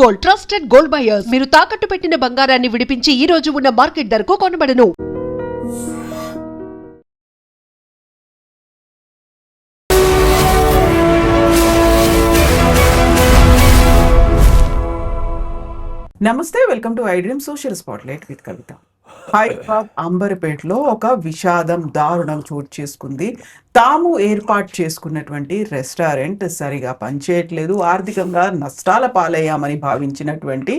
Gold, trusted gold buyers. మీరు తాకట్టు పెట్టిన బంగారాన్ని విడిపించి ఈ రోజు ఉన్న మార్కెట్ ధరకు కొనబడను. నమస్తే, welcome to I dream social spotlight with Kavitha. Hyderabad అంబర్పేటలో ఒక విషాదం దారుణం చోటు చేసుకుంది. తాము ఏర్పాటు చేసుకున్నటువంటి రెస్టారెంట్ సరిగా పనిచేయట్లేదు, ఆర్థికంగా నష్టాల పాలయ్యామని భావించినటువంటి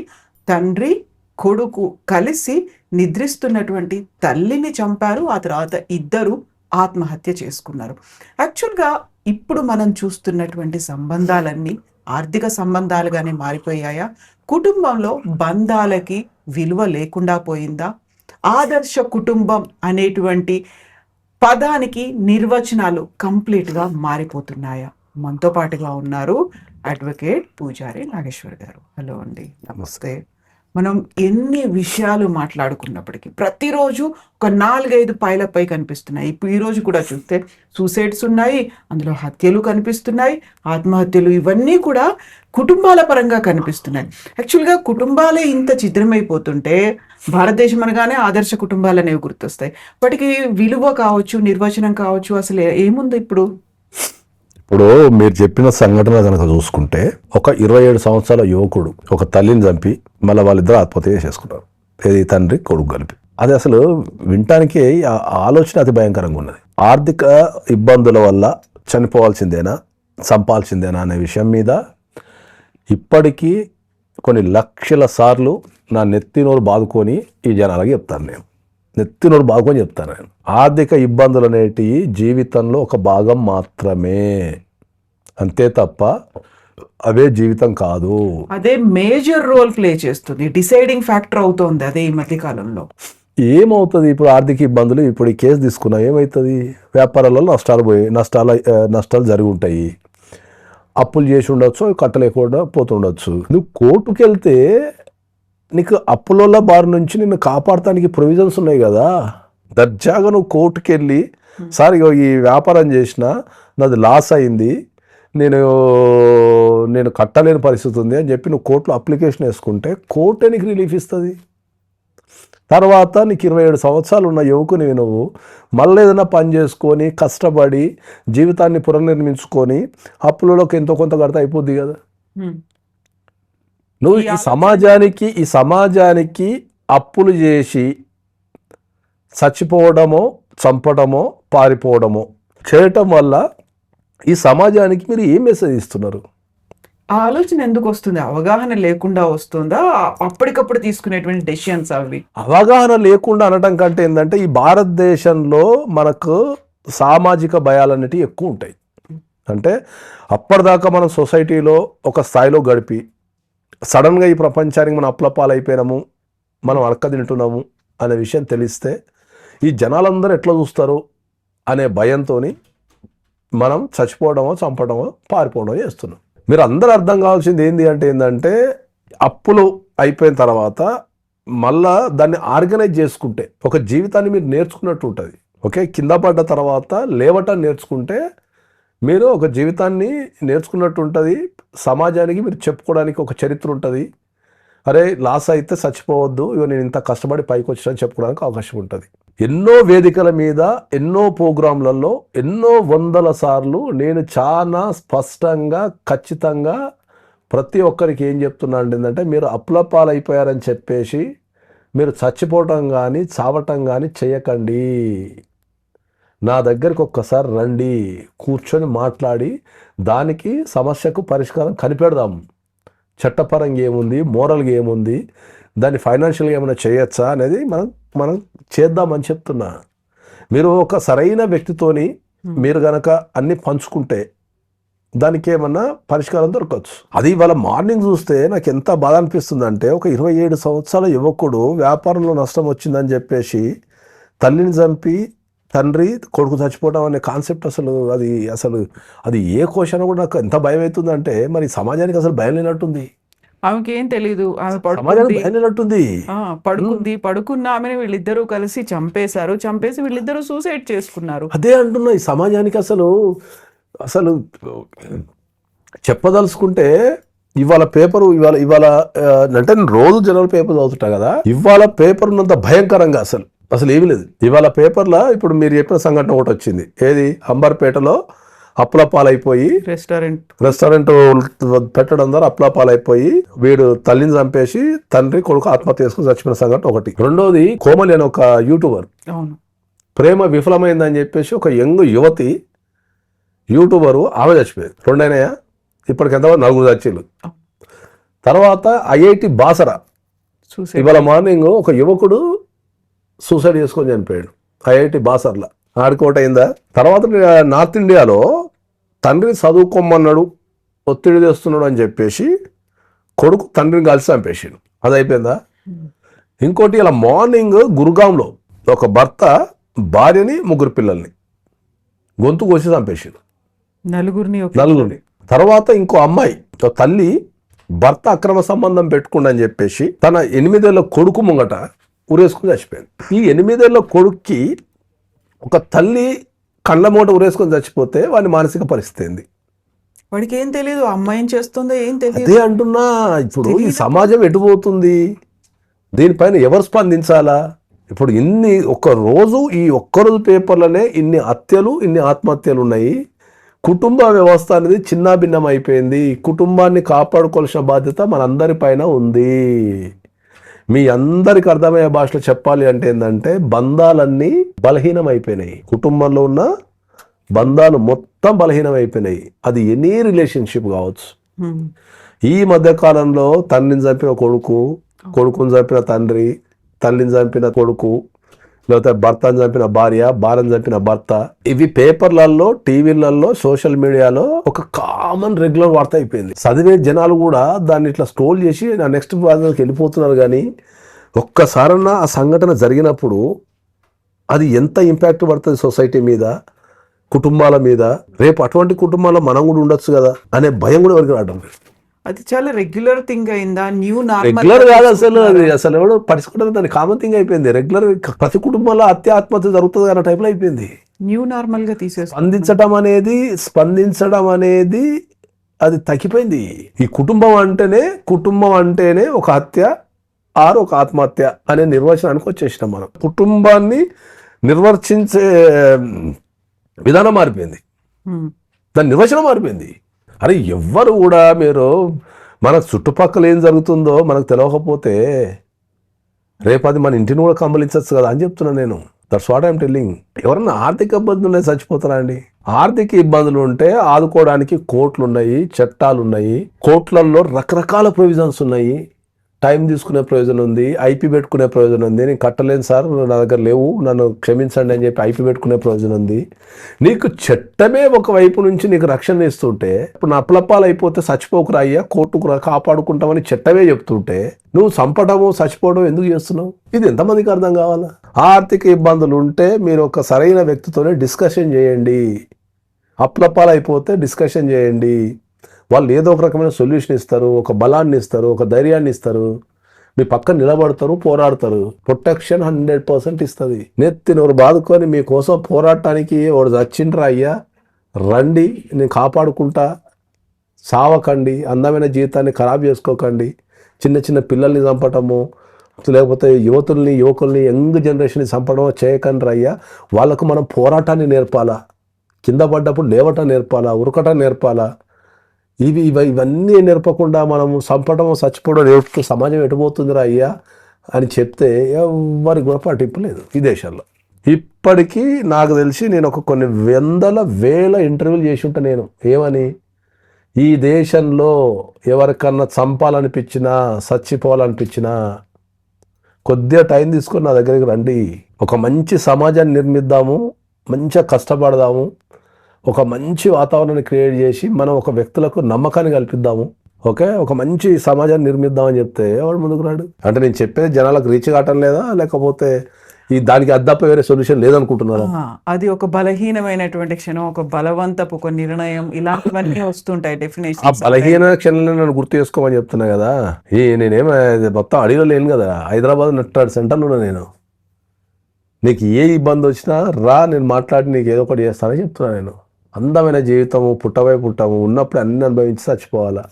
తండ్రి కొడుకు కలిసి నిద్రిస్తున్నటువంటి తల్లిని చంపారు. ఆ తర్వాత ఇద్దరు ఆత్మహత్య చేసుకున్నారు. యాక్చువల్గా ఇప్పుడు మనం చూస్తున్నటువంటి సంబంధాలన్నీ ఆర్థిక సంబంధాలుగానే మారిపోయాయా? కుటుంబంలో బంధాలకి విలువ లేకుండా పోయిందా? ఆదర్శ కుటుంబం అనేటువంటి పదానికి నిర్వచనాలు కంప్లీట్గా మారిపోతున్నాయా? మనతో పాటుగా ఉన్నారు అడ్వకేట్ పూజారి నాగేశ్వర్ గారు. హలో అండి, నమస్తే. మనం ఎన్ని విషయాలు మాట్లాడుకున్నప్పటికీ ప్రతిరోజు ఒక 4-5 పైలపై కనిపిస్తున్నాయి. ఇప్పుడు ఈరోజు కూడా చూస్తే సూసైడ్స్ ఉన్నాయి, అందులో హత్యలు కనిపిస్తున్నాయి, ఆత్మహత్యలు, ఇవన్నీ కూడా కుటుంబాల పరంగా కనిపిస్తున్నాయి. యాక్చువల్గా కుటుంబాలే ఇంత చిత్రమైపోతుంటే భారతదేశం అనగానే ఆదర్శ కుటుంబాలు అనేవి గుర్తొస్తాయి. వాటికి విలువ కావచ్చు, నిర్వచనం కావచ్చు, అసలు ఏముంది ఇప్పుడు? ఇప్పుడు మీరు చెప్పిన సంఘటన కనుక చూసుకుంటే, ఒక 27 సంవత్సరాల యువకుడు ఒక తల్లిని చంపి మళ్ళీ వాళ్ళిద్దరు ఆత్మహత్య చేసుకున్నారు. ఏది తండ్రి కొడుకు కలిపి. అది అసలు వినటానికి ఆలోచన అతి భయంకరంగా ఉన్నది. ఆర్థిక ఇబ్బందుల వల్ల చనిపోవాల్సిందేనా, చంపాల్సిందేనా అనే విషయం మీద ఇప్పటికీ కొన్ని లక్షల సార్లు నా నెత్తినోరు బాదుకొని ఈ జనాలకి చెప్తాను. నేను నెత్తినోరు బాదుకొని చెప్తాను. నేను ఆర్థిక ఇబ్బందులు అనేటివి జీవితంలో ఒక భాగం మాత్రమే, అంతే తప్ప అవే జీవితం కాదు. అదే మేజర్ రోల్ ప్లే చేస్తుంది, డిసైడింగ్ ఫ్యాక్టర్ అవుతోంది అదే ఈ మధ్య కాలంలో. ఏమవుతుంది ఇప్పుడు ఆర్థిక ఇబ్బందులు? ఇప్పుడు ఈ కేసు తీసుకున్నా ఏమవుతుంది? వ్యాపారాలలో నష్టాలు జరిగి ఉంటాయి, అప్పులు చేసి ఉండొచ్చు, కట్టలేకుండా పోతుండొచ్చు. నువ్వు కోర్టుకు వెళ్తే నీకు అప్పుల బారి నుంచి నిన్ను కాపాడటానికి ప్రొవిజన్స్ ఉన్నాయి కదా. దర్జాగా నువ్వు కోర్టుకు వెళ్ళి, సార్ ఈ వ్యాపారం చేసిన నాది లాస్ అయింది, నేను కట్టలేని పరిస్థితి ఉంది అని చెప్పి నువ్వు కోర్టులో అప్లికేషన్ వేసుకుంటే కోర్టే నీకు రిలీఫ్ ఇస్తుంది. తర్వాత నీకు 27 సంవత్సరాలు ఉన్న యువకుని నువ్వు మళ్ళీ ఏదైనా పని చేసుకొని కష్టపడి జీవితాన్ని పునర్నిర్మించుకొని అప్పులలోకి ఎంతో కొంత కడితే అయిపోద్ది కదా. నువ్వు ఈ సమాజానికి అప్పులు చేసి చచ్చిపోవడమో, చంపడమో, పారిపోవడమో చేయటం వల్ల ఈ సమాజానికి మీరు ఏం మెసేజ్ ఇస్తున్నారు? ఆ ఆలోచన ఎందుకు వస్తుంది? అవగాహన లేకుండా వస్తుందా? అప్పటికప్పుడు తీసుకునేటువంటి డెసిషన్స్ అవి? అవగాహన లేకుండా అనడం కంటే ఏంటంటే, ఈ భారతదేశంలో మనకు సామాజిక భయాలు అనేటివి ఎక్కువ ఉంటాయి. అంటే అప్పటిదాకా మనం సొసైటీలో ఒక స్థాయిలో గడిపి సడన్గా ఈ ప్రపంచానికి మనం అప్లపాలైపోయినాము, మనం అడక్క తింటున్నాము అనే విషయం తెలిస్తే ఈ జనాలందరూ ఎట్లా చూస్తారు అనే భయంతో మనం చచ్చిపోవడమో, చంపడమో, పారిపోవడమో చేస్తున్నాం. మీరు అందరూ అర్థం కావాల్సింది ఏంటంటే అప్పులు అయిపోయిన తర్వాత మళ్ళా దాన్ని ఆర్గనైజ్ చేసుకుంటే ఒక జీవితాన్ని మీరు నేర్చుకున్నట్టు ఉంటుంది. ఓకే, కింద పడ్డ తర్వాత లేవటాన్ని నేర్చుకుంటే మీరు ఒక జీవితాన్ని నేర్చుకున్నట్టు ఉంటుంది. సమాజానికి మీరు చెప్పుకోవడానికి ఒక చరిత్ర ఉంటుంది. అరే లాస్ అయితే చచ్చిపోవద్దు, ఇక నేను ఇంత కష్టపడి పైకి వచ్చానని చెప్పుకోవడానికి అవకాశం ఉంటుంది. ఎన్నో వేదికల మీద, ఎన్నో ప్రోగ్రాంలలో, ఎన్నో వందల సార్లు నేను చాలా స్పష్టంగా, ఖచ్చితంగా ప్రతి ఒక్కరికి ఏం చెప్తున్నాను ఏంటంటే, మీరు అప్లపాలైపోయారని చెప్పేసి మీరు చచ్చిపోవటం కానీ చావటం కానీ చేయకండి. నా దగ్గరికి ఒక్కసారి రండి, కూర్చొని మాట్లాడి దానికి సమస్యకు పరిష్కారం కనిపెడదాం. చట్టపరంగా ఏముంది, మోరల్గా ఏముంది, దాన్ని ఫైనాన్షియల్గా ఏమైనా చేయొచ్చా అనేది మనం చేద్దామని చెప్తున్నా. మీరు ఒక సరైన వ్యక్తితోని మీరు గనక అన్ని పంచుకుంటే దానికి ఏమన్నా పరిష్కారం దొరకవచ్చు. అది ఇవాళ మార్నింగ్ చూస్తే నాకు ఎంత బాధ అనిపిస్తుంది అంటే, ఒక 27 సంవత్సరాల యువకుడు వ్యాపారంలో నష్టం వచ్చిందని చెప్పేసి తల్లిని చంపి తండ్రి కొడుకు చచ్చిపోవడం అనే కాన్సెప్ట్ అది ఏ క్వశ్చన్ కూడా నాకు ఎంత భయం అవుతుందంటే, మరి సమాజానికి అసలు భయం లేనట్టుంది. ఆమెకి ఏం తెలీదు, ఆమె పడుకున్న ఆమెను వీళ్ళిద్దరూ కలిసి చంపేసి వీళ్ళిద్దరూ సూసైడ్ చేసుకున్నారు. అదే అంటున్నా, ఈ సమాజానికి అసలు చెప్పదలుచుకుంటే ఇవాళ పేపరు ఇవాళ అంటే నేను రోజు జనరల్ పేపర్ చదువుతుంటా కదా, ఇవాళ పేపర్ ఉన్నంత భయంకరంగా అసలు ఏమీ లేదు. ఇవాళ పేపర్లో ఇప్పుడు మీరు చెప్పిన సంఘటన ఒకటి వచ్చింది. ఏది? అంబర్పేటలో అప్పుల పాలైపోయి రెస్టారెంట్ పెట్టడం ద్వారా అప్పుల పాలైపోయి వీడు తల్లిని చంపేసి తండ్రి కొడుకు ఆత్మహత్య చేసుకుని చచ్చిపోయిన సంఘటన ఒకటి. రెండోది, కోమలి అని ఒక యూట్యూబర్ ప్రేమ విఫలమైందని చెప్పేసి ఒక యంగ్ యువతి యూట్యూబరు ఆమె చచ్చిపోయింది. రెండైనాయా? ఇప్పటికి ఎంతమంది? 4 చచ్చిళ్ళు. తర్వాత ఐఐటి బాసరా ఇవాళ మార్నింగ్ ఒక యువకుడు సూసైడ్ చేసుకొని చనిపోయాడు ఐఐటి బాసర్లా. ఆడుకోట అయిందా? తర్వాత నార్త్ ఇండియాలో తండ్రిని చదువుకోమన్నాడు, ఒత్తిడి తెస్తున్నాడు అని చెప్పేసి కొడుకు తండ్రిని కలిసి చంపేసాడు. అది అయిపోయిందా? ఇంకోటి ఇలా మార్నింగ్ గురుగాంలో ఒక భర్త భార్యని 3 పిల్లల్ని గొంతు కోసి చంపేసాడు, నలుగురిని. తర్వాత ఇంకో అమ్మాయి తల్లి భర్త అక్రమ సంబంధం పెట్టుకుండని చెప్పేసి తన 8 ఏళ్ల కొడుకు ముంగట ఉరేసుకుని చచ్చిపోయింది. ఈ 8 ఏళ్ల కొడుక్కి ఒక తల్లి కళ్ళ మూట ఉరేసుకొని చచ్చిపోతే వాడి మానసిక పరిస్థితి ఏంది? వాడికి ఏం తెలియదు, అమ్మాయి చేస్తుందో ఏం తెలియదు. అదే అంటున్నా, ఇప్పుడు ఈ సమాజం ఎటుపోతుంది? దీనిపైన ఎవరు స్పందించాలా? ఇప్పుడు ఒక్కరోజు ఈ ఒక్కరోజు పేపర్లోనే ఇన్ని హత్యలు, ఇన్ని ఆత్మహత్యలు ఉన్నాయి. కుటుంబ వ్యవస్థ అనేది చిన్నాభిన్నం అయిపోయింది. కుటుంబాన్ని కాపాడుకోవాల్సిన బాధ్యత మనందరి పైన ఉంది. మీ అందరికి అర్థమయ్యే భాషలో చెప్పాలి అంటే ఏంటంటే, బంధాలన్నీ బలహీనం అయిపోయినాయి. కుటుంబంలో ఉన్న బంధాలు మొత్తం బలహీనం అయిపోయినాయి. అది ఎనీ రిలేషన్షిప్ కావచ్చు. ఈ మధ్య కాలంలో తండ్రిని చంపిన కొడుకు, కొడుకుని చంపిన తండ్రి, తల్లిని చంపిన కొడుకు, లేకపోతే భర్తను చంపిన భార్య, భార్యను చంపిన భర్త, ఇవి పేపర్లలో, టీవీలలో, సోషల్ మీడియాలో ఒక కామన్ రెగ్యులర్ వార్త అయిపోయింది. చదివే జనాలు కూడా దాన్ని ఇట్లా స్క్రోల్ చేసి నా నెక్స్ట్ బాధకి వెళ్ళిపోతున్నారు. కానీ ఒక్కసారన్నా ఆ సంఘటన జరిగినప్పుడు అది ఎంత ఇంపాక్ట్ పడుతుంది సొసైటీ మీద, కుటుంబాల మీద. రేపు అటువంటి కుటుంబాల్లో మనం కూడా ఉండొచ్చు కదా అనే భయం కూడా ఎవరికి రావడం లేదు. అది చాలా రెగ్యులర్ థింగ్ అయిందా? రెగ్యులర్ కాదు అసలు ఎవడు పడుచుకుంటారు, దాని కామన్ థింగ్ అయిపోయింది. రెగ్యులర్ ప్రతి కుటుంబంలో ఆత్మహత్య జరుగుతుంది అన్న టైప్లో అయిపోయింది. న్యూ నార్మల్ గా స్పందించడం అనేది అది తగ్గిపోయింది. ఈ కుటుంబం అంటేనే ఒక హత్య ఆరు ఒక ఆత్మహత్య అనే నిర్వచనానికి వచ్చేసినాం మనం. కుటుంబాన్ని నిర్వర్తించే విధానం మారిపోయింది, దాని నిర్వచనం మారిపోయింది. అరే ఎవ్వరు కూడా మీరు మన చుట్టుపక్కల ఏం జరుగుతుందో మనకు తెలియకపోతే రేపు అది మన ఇంటిని కూడా కమ్మలించచ్చు కదా అని చెప్తున్నాను నేను. That's what I'm telling. ఎవరన్నా ఆర్థిక ఇబ్బందులు ఉన్నాయి చచ్చిపోతారా అండి? ఆర్థిక ఇబ్బందులు ఉంటే ఆదుకోవడానికి కోర్టులు ఉన్నాయి, చట్టాలు ఉన్నాయి. కోర్టులలో రకరకాల ప్రొవిజన్స్ ఉన్నాయి. టైం తీసుకునే ప్రయోజనం ఉంది, ఐపీ పెట్టుకునే ప్రయోజనం ఉంది. నేను కట్టలేను సార్, నా దగ్గర లేవు, నన్ను క్షమించండి అని చెప్పి ఐపీ పెట్టుకునే ప్రయోజనం ఉంది. నీకు చట్టమే ఒక వైపు నుంచి నీకు రక్షణ ఇస్తుంటే, ఇప్పుడు నా అప్లపాలు అయిపోతే చచ్చిపోకురా అయ్యా, కోర్టుకు కాపాడుకుంటామని చట్టమే చెప్తుంటే నువ్వు చంపడము చచ్చిపోవడం ఎందుకు చేస్తున్నావు? ఇది ఎంతమందికి అర్థం కావాలా? ఆర్థిక ఇబ్బందులు ఉంటే మీరు ఒక సరైన వ్యక్తితోనే డిస్కషన్ చేయండి. అప్లపాలు అయిపోతే డిస్కషన్ చేయండి. వాళ్ళు ఏదో ఒక రకమైన సొల్యూషన్ ఇస్తారు, ఒక బలాన్ని ఇస్తారు, ఒక ధైర్యాన్ని ఇస్తారు, మీ పక్కన నిలబడతారు, పోరాడతారు. ప్రొటెక్షన్ 100% ఇస్తుంది. నెత్తినోరు బాదుకొని మీకోసం పోరాటానికి వాడు చచ్చిండ్రా అయ్యా, రండి, నేను కాపాడుకుంటా, సావకండి, అందమైన జీవితాన్ని ఖరాబ్ చేసుకోకండి, చిన్న చిన్న పిల్లల్ని చంపటము, లేకపోతే యువకుల్ని యంగ్ జనరేషన్ని చంపడమో చేయకండి అయ్యా. వాళ్ళకు మనం పోరాటాన్ని నేర్పాలా, కింద పడ్డప్పుడు లేవటం నేర్పాలా, ఉరకటం నేర్పాలా. ఇవన్నీ నేర్పకుండా మనము చంపడం చచ్చిపోవడం నేర్పుతూ సమాజం ఎటుపోతుందిరా అయ్యా అని చెప్తే ఎవరికి కూడా పట్టింపు లేదు ఈ దేశాల్లో. ఇప్పటికీ నాకు తెలిసి నేను కొన్ని వేల ఇంటర్వ్యూలు చేసి ఉంటాను నేను. ఏమని? ఈ దేశంలో ఎవరికన్నా చంపాలనిపించినా చచ్చిపోవాలనిపించినా కొద్దిగా టైం తీసుకొని నా దగ్గరికి రండి, ఒక మంచి సమాజాన్ని నిర్మిద్దాము, మంచిగా కష్టపడదాము, ఒక మంచి వాతావరణాన్ని క్రియేట్ చేసి మనం ఒక వ్యక్తులకు నమ్మకాన్ని కల్పిద్దాము, ఓకే, ఒక మంచి సమాజాన్ని నిర్మిద్దామని చెప్తే ఎవరు ముందుకు రాడు? అంటే నేను చెప్పేది జనాలకు రీచ్ కావటం లేదా, లేకపోతే దానికి అద్దప్ప వేరే సొల్యూషన్ లేదనుకుంటున్నారా? అది ఒక బలహీనమైనటువంటి క్షణం, ఒక బలవంతపు ఒక నిర్ణయం, ఇలాంటివన్నీ వస్తుంటాయి డెఫినేషన్. ఆ బలహీన క్షణాలను నన్ను గుర్తు చేసుకోమని చెప్తున్నా కదా. నేనేమో మొత్తం అడిగిలో లేను కదా, హైదరాబాద్ నట్టాడు సెంటర్లో ఉన్నా నేను. నీకు ఏ ఇబ్బంది వచ్చినా రా, నేను మాట్లాడి నీకు ఏదో ఒకటి చేస్తానని చెప్తున్నా నేను. అందమైన జీవితము, పుట్టము ఉన్నప్పుడు అన్ని అనుభవించి చచ్చిపోవాలా.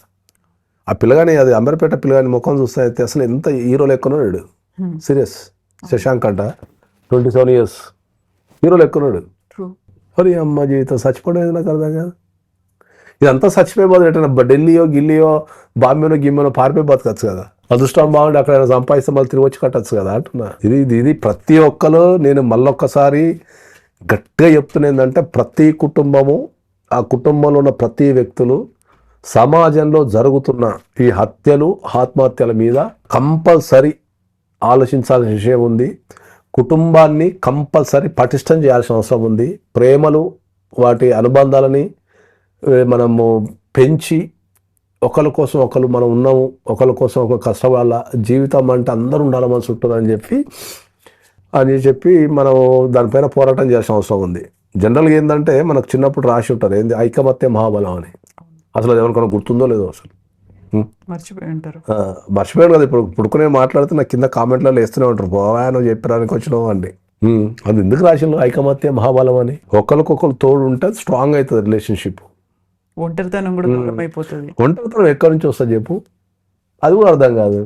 ఆ పిల్లగాని అది అంబర్పేట పిల్లగాని ముఖం చూస్తే అయితే అసలు ఎంత హీరో లెక్కనున్నాడు. సీరియస్. శశాంక్ అంట 27 years హీరో లెక్కనున్నాడు. మరి అమ్మ జీవితం చచ్చిపోవడం నాకు అర్థం కాదు. ఇదంతా చచ్చిపోయి ఎట్లా ఢిల్లీయో గిల్లీయో బాంబేనో గిమ్మేనో పారిపోయి బతకచ్చు కదా. అదృష్టం బాగుండి అక్కడ సంపాదిస్తే మళ్ళీ తిరిగి వచ్చి కట్టచ్చు కదా అంటున్నా. ఇది ప్రతి ఒక్కరు, నేను మళ్ళొక్కసారి గట్టిగా చెప్తున్నా ఏంటంటే ప్రతి కుటుంబము, ఆ కుటుంబంలో ఉన్న ప్రతి వ్యక్తులు సమాజంలో జరుగుతున్న ఈ హత్యలు ఆత్మహత్యల మీద కంపల్సరీ ఆలోచించాల్సిన విషయం ఉంది. కుటుంబాన్ని కంపల్సరీ పటిష్టం చేయాల్సిన అవసరం ఉంది. ప్రేమలు వాటి అనుబంధాలని మనము పెంచి ఒకరి కోసం ఒకరు మనం ఉన్నాము, ఒకరి కోసం ఒకరు కష్టపడాల, జీవితం అంటే అందరూ ఉండాలి మన చుట్టూ అని చెప్పి మనం దానిపైన పోరాటం చేయాల్సిన అవసరం ఉంది. జనరల్గా ఏంటంటే మనకు చిన్నప్పుడు రాసి ఉంటారు ఏంది ఐకమత్య మహాబలం అని. అసలు అది ఎవరికైనా గుర్తుందో లేదో అసలు మర్చిపోయాను కదా. ఇప్పుడు మాట్లాడితే నాకు కింద కామెంట్లలో వేస్తూనే ఉంటారు, పోవా నువ్వు చెప్పడానికి వచ్చినావు అండి. అది ఎందుకు రాసిండు ఐకమత్య మహాబలం అని? ఒకరికొకరు తోడు ఉంటే స్ట్రాంగ్ అవుతుంది రిలేషన్షిప్. ఒంటరితనం కూడా దూరం అయిపోతుంది. ఒంటరితనం ఎక్కడి నుంచి వస్తుంది చెప్పు? అది కూడా అర్థం కాదు.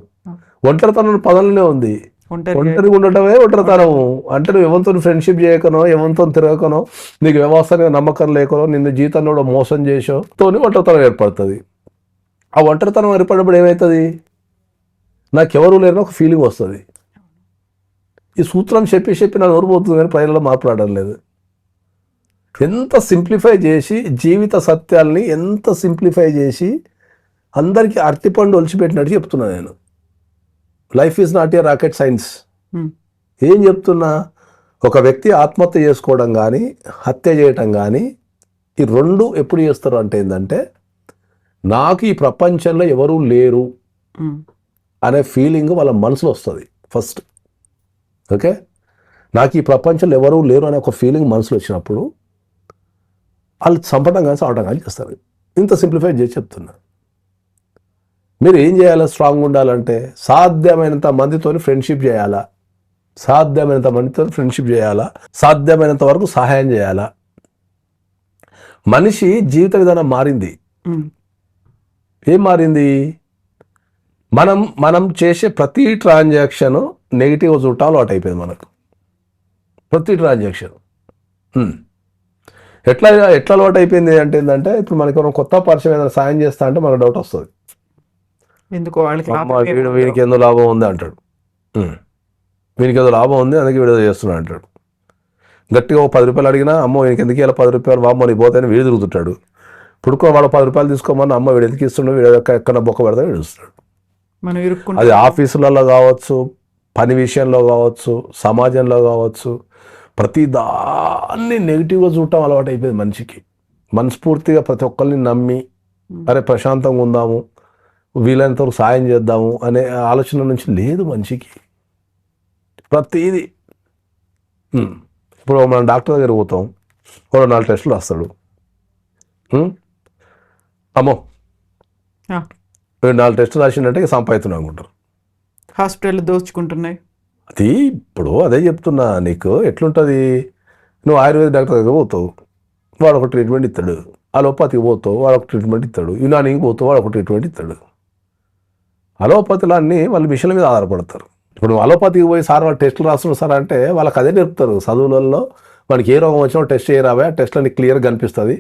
ఒంటరితనం పదంలోనే ఉంది. ఒంటరిగా ఉండటమే ఒంటరితనం అంటే నువ్వు ఎవరితో ఫ్రెండ్షిప్ చేయకనో, ఎవరితో తిరగకనో, నీకు వ్యవస్థ నమ్మకం లేకనో, నిన్ను జీవితంలో కూడా మోసం చేసో తోని ఒంటరితనం ఏర్పడుతుంది. ఆ ఒంటరితనం ఏర్పడినప్పుడు ఏమవుతుంది? నాకెవరు లేరని ఒక ఫీలింగ్ వస్తుంది. ఈ సూత్రం చెప్పి నా నోరు పోతుంది కానీ ప్రజలలో మాట్లాడడం లేదు. ఎంత సింప్లిఫై చేసి జీవిత సత్యాల్ని ఎంత సింప్లిఫై చేసి అందరికీ అరటిపండు ఒలిచిపెట్టినట్టు చెప్తున్నా నేను. Life is not a rocket science. ఏం చెప్తున్నా? ఒక వ్యక్తి ఆత్మహత్య చేసుకోవడం కానీ హత్య చేయటం కానీ ఈ రెండు ఎప్పుడు చేస్తారు అంటే ఏంటంటే, నాకు ఈ ప్రపంచంలో ఎవరూ లేరు అనే ఫీలింగ్ వాళ్ళ మనసులో వస్తుంది ఫస్ట్. ఓకే, నాకు ఈ ప్రపంచంలో ఎవరూ లేరు అనే ఒక ఫీలింగ్ మనసులో వచ్చినప్పుడు వాళ్ళు చంపడం కానీ చావడం కానీ చేస్తారు. ఇంత సింప్లిఫై చేసి చెప్తున్నా. మీరు ఏం చేయాలా? స్ట్రాంగ్ ఉండాలంటే సాధ్యమైనంత మందితో ఫ్రెండ్షిప్ చేయాలా, సాధ్యమైనంత మందితో ఫ్రెండ్షిప్ చేయాలా, సాధ్యమైనంత వరకు సహాయం చేయాలా. మనిషి జీవిత విధానం మారింది. ఏం మారింది? మనం చేసే ప్రతి ట్రాన్సాక్షన్ నెగిటివ్ చూడటం అలవాటు అయిపోయింది మనకు. ప్రతి ట్రాన్సాక్షన్ ఎట్లా అలవాటు అయిపోయింది అంటే ఏంటంటే, ఇప్పుడు మనకి కొత్త పరిచయం ఏదైనా సాయం చేస్తా అంటే మనకు డౌట్ వస్తుంది. ఎందుకో వీనికి ఏదో లాభం ఉంది అంటాడు, వీనికి ఏదో లాభం ఉంది అందుకే వీడియో చేస్తున్నాడు అంటాడు. గట్టిగా ఒక 10 రూపాయలు అడిగినా అమ్మో వీనికి ఎందుకు ఇలా 10 రూపాయలు వామ్మో నీ పోతాయని వీడు తిరుగుతుంటాడు. ఇప్పుడు వాడు 10 రూపాయలు తీసుకోమని అమ్మ వీడు ఎందుకు ఇస్తున్నాడు, వీడు ఎక్కడ బొక్క పెడతా వీడుస్తాడు. అది ఆఫీసులలో కావచ్చు, పని విషయంలో కావచ్చు, సమాజంలో కావచ్చు, ప్రతి దాన్ని నెగిటివ్గా చూడటం అలవాటు అయిపోయింది మనిషికి. మనస్ఫూర్తిగా ప్రతి ఒక్కరిని నమ్మి అరే ప్రశాంతంగా ఉందాము, వీలైనంతవరకు సాయం చేద్దాము అనే ఆలోచన నుంచి లేదు మనిషికి. ప్రతిదీ ఇప్పుడు మనం డాక్టర్ దగ్గర పోతాం, వాడు 4 టెస్టులు రాస్తాడు. అమ్మో 4 టెస్టులు రాసిందంటే సంపాదిస్తున్నాం అనుకుంటారు. హాస్పిటల్ దోచుకుంటున్నాయి. అది ఇప్పుడు అదే చెప్తున్నా నీకు. ఎట్లుంటుంది? నువ్వు ఆయుర్వేద డాక్టర్ దగ్గర పోతావు, వాడు ఒక ట్రీట్మెంట్ ఇస్తాడు. అలోపతికి పోతావు, వాడు ఒక ట్రీట్మెంట్ ఇస్తాడు. యునానికి పోతావు, వాడు ఒక ట్రీట్మెంట్ ఇస్తాడు. అలోపతిలో అన్నీ వాళ్ళ మిషన్ల మీద ఆధారపడతారు. ఇప్పుడు నువ్వు అలోపతికి పోయి సార్ వాళ్ళు టెస్టులు రాస్తున్నారు సార్ అంటే వాళ్ళకి అదే నేర్పుతారు చదువులలో. వాడికి ఏ రోగం వచ్చినా టెస్ట్ చేయరావే, ఆ టెస్ట్లన్నీ క్లియర్గా కనిపిస్తుంది.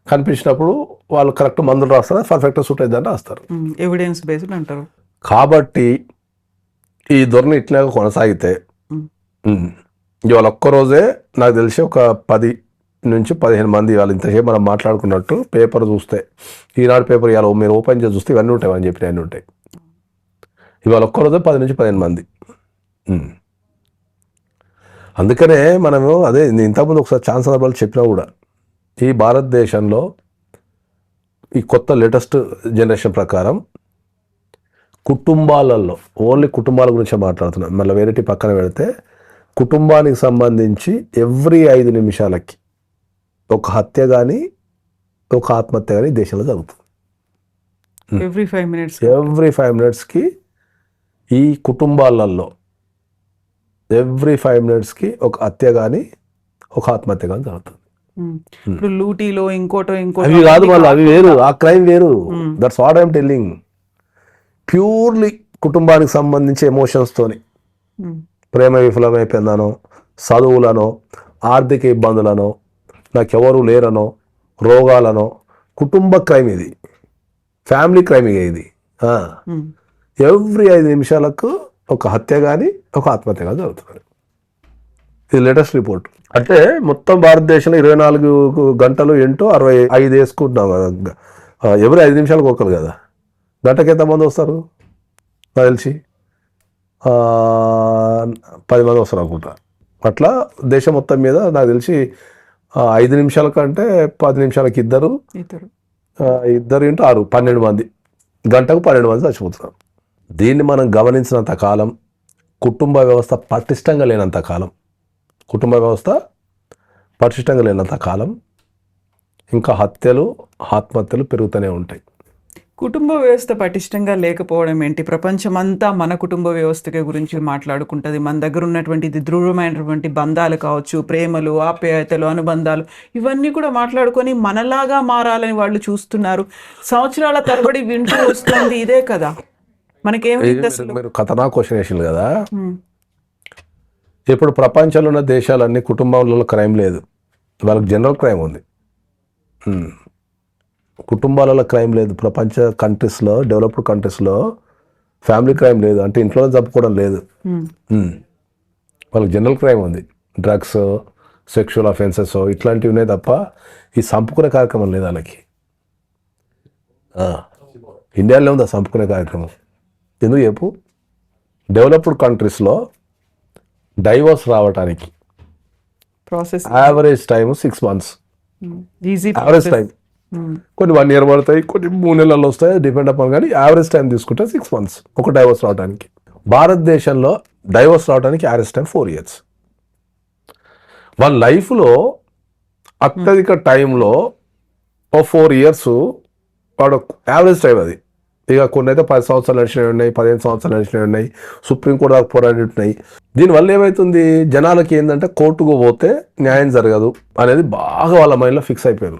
కనిపించినప్పుడు వాళ్ళు కరెక్ట్ మందులు రాస్తారు, పర్ఫెక్ట్గా సూట్ అవుతుందని రాస్తారు. ఎవిడెన్స్ బేస్డ్ అంటారు. కాబట్టి ఈ ధోరణి ఇట్లా కొనసాగితే ఇవాళ ఒక్కరోజే నాకు తెలిసి ఒక 10 నుంచి 15 మంది వాళ్ళు ఇంతసేపు మనం మాట్లాడుకున్నట్టు పేపర్ చూస్తే, ఈనాడు పేపర్ ఇవాళ మీరు ఓపెన్ చేసి చూస్తే ఇవన్నీ ఉంటాయి అని చెప్పి అన్నీ ఉంటాయి. ఇవాళ ఒక్కరోజే 10 నుంచి 15 మంది. అందుకనే మనము అదే ఇంతకుముందు ఒకసారి ఛాన్స్ సందర్భాలు చెప్పినా కూడా, ఈ భారతదేశంలో ఈ కొత్త లేటెస్ట్ జనరేషన్ ప్రకారం కుటుంబాలలో ఓన్లీ కుటుంబాల గురించి మాట్లాడుతున్నాం. మళ్ళీ వేరేటి పక్కన పెడితే కుటుంబానికి సంబంధించి ఎవ్రీ 5 నిమిషాలకి ఒక హత్య కానీ ఒక ఆత్మహత్య కానీ దేశంలో జరుగుతుంది. ఎవ్రీ 5 మినిట్స్కి ఈ కుటుంబాలలో ఎవ్రీ 5 మినిట్స్కి ఒక హత్య కానీ ఒక ఆత్మహత్య కానీ జరుగుతుంది. ఇప్పుడు లూటీలో ఇంకోటో అవి కాదు, వాళ్ళు అవి వేరు, ఆ క్రైమ్ వేరు. That's what I'm telling. Purely కుటుంబానికి సంబంధించి ఎమోషన్స్తోని ప్రేమ విఫలమైపోయిందనో, చదువులనో, ఆర్థిక ఇబ్బందులనో, నాకెవరు లేరనో, రోగాలనో, కుటుంబ క్రైమ్ ఇది, ఫ్యామిలీ క్రైమ్ ఇది. ఎవ్రీ 5 నిమిషాలకు ఒక హత్య కానీ ఒక ఆత్మహత్య కానీ జరుగుతుంది. ఇది లేటెస్ట్ రిపోర్ట్. అంటే మొత్తం భారతదేశంలో 24 గంటలు ఏంటో 65 వేసుకుంటున్నాం కదా. ఎవరి 5 నిమిషాలకు ఒకరు కదా. గంటకి ఎంతమంది వస్తారు? నాకు తెలిసి 10 మంది వస్తారు అనుకుంటా. అట్లా దేశం మొత్తం మీద నాకు తెలిసి 5 నిమిషాల కంటే 10 నిమిషాలకి ఇద్దరు ఇంటూ 6 12 మంది, గంటకు 12 మంది చచ్చిపోతున్నారు. దీన్ని మనం గమనించినంత కాలం, కుటుంబ వ్యవస్థ పటిష్టంగా లేనంత కాలం, ఇంకా హత్యలు, ఆత్మహత్యలు పెరుగుతూనే ఉంటాయి. కుటుంబ వ్యవస్థ పటిష్టంగా లేకపోవడం ఏంటి? ప్రపంచమంతా మన కుటుంబ వ్యవస్థ గురించి మాట్లాడుకుంటుంది. మన దగ్గర ఉన్నటువంటి దృఢమైనటువంటి బంధాలు కావచ్చు, ప్రేమలు, ఆప్యాయతలు, అనుబంధాలు, ఇవన్నీ కూడా మాట్లాడుకొని మనలాగా మారాలని వాళ్ళు చూస్తున్నారు. సంవత్సరాల తరబడి వింటూ వస్తుంది ఇదే కదా. మనకేమి మీరు కథనా క్వశ్చన్ వేసింది కదా. ఇప్పుడు ప్రపంచంలో ఉన్న దేశాలన్నీ కుటుంబాలలో క్రైమ్ లేదు, వాళ్ళకి జనరల్ క్రైమ్ ఉంది. కుటుంబాలలో క్రైమ్ లేదు. ప్రపంచ కంట్రీస్లో, డెవలప్డ్ కంట్రీస్లో ఫ్యామిలీ క్రైమ్ లేదు, అంటే ఇంట్లో చంపుకోవడం లేదు. వాళ్ళకి జనరల్ క్రైమ్ ఉంది. డ్రగ్స్, సెక్షువల్ అఫెన్సెస్ ఇట్లాంటివి ఉన్నాయి తప్ప ఈ చంపుకునే కార్యక్రమం లేదు వాళ్ళకి. ఇండియాలో ఉందా చంపుకునే కార్యక్రమం? ఎందుకు చెప్పు? డెవలప్డ్ కంట్రీస్లో డైవోర్స్ రావడానికి process average time 6 months. Easy average time. కొన్ని 1 year పడతాయి, కొన్ని 3 నెలల్లో వస్తాయి, డిపెండ్ అపాన్. కానీ యావరేజ్ టైం తీసుకుంటే 6 months ఒక డైవోర్స్ రావడానికి. భారతదేశంలో డైవోర్స్ రావడానికి యావరేజ్ టైం 4 years. వాళ్ళ లైఫ్లో అత్యధిక టైంలో 4 years వాడు యావరేజ్ టైం అది. ఇక కొన్ని అయితే 10 సంవత్సరాలు నడిచినవి ఉన్నాయి, 15 సంవత్సరాలు నడిచినవి ఉన్నాయి, సుప్రీంకోర్టు దాకా పోరాడి ఉన్నాయి. దీనివల్ల ఏమవుతుంది, జనాలకి ఏంటంటే కోర్టుకు పోతే న్యాయం జరగదు అనేది బాగా వాళ్ళ మైండ్లో ఫిక్స్ అయిపోయారు.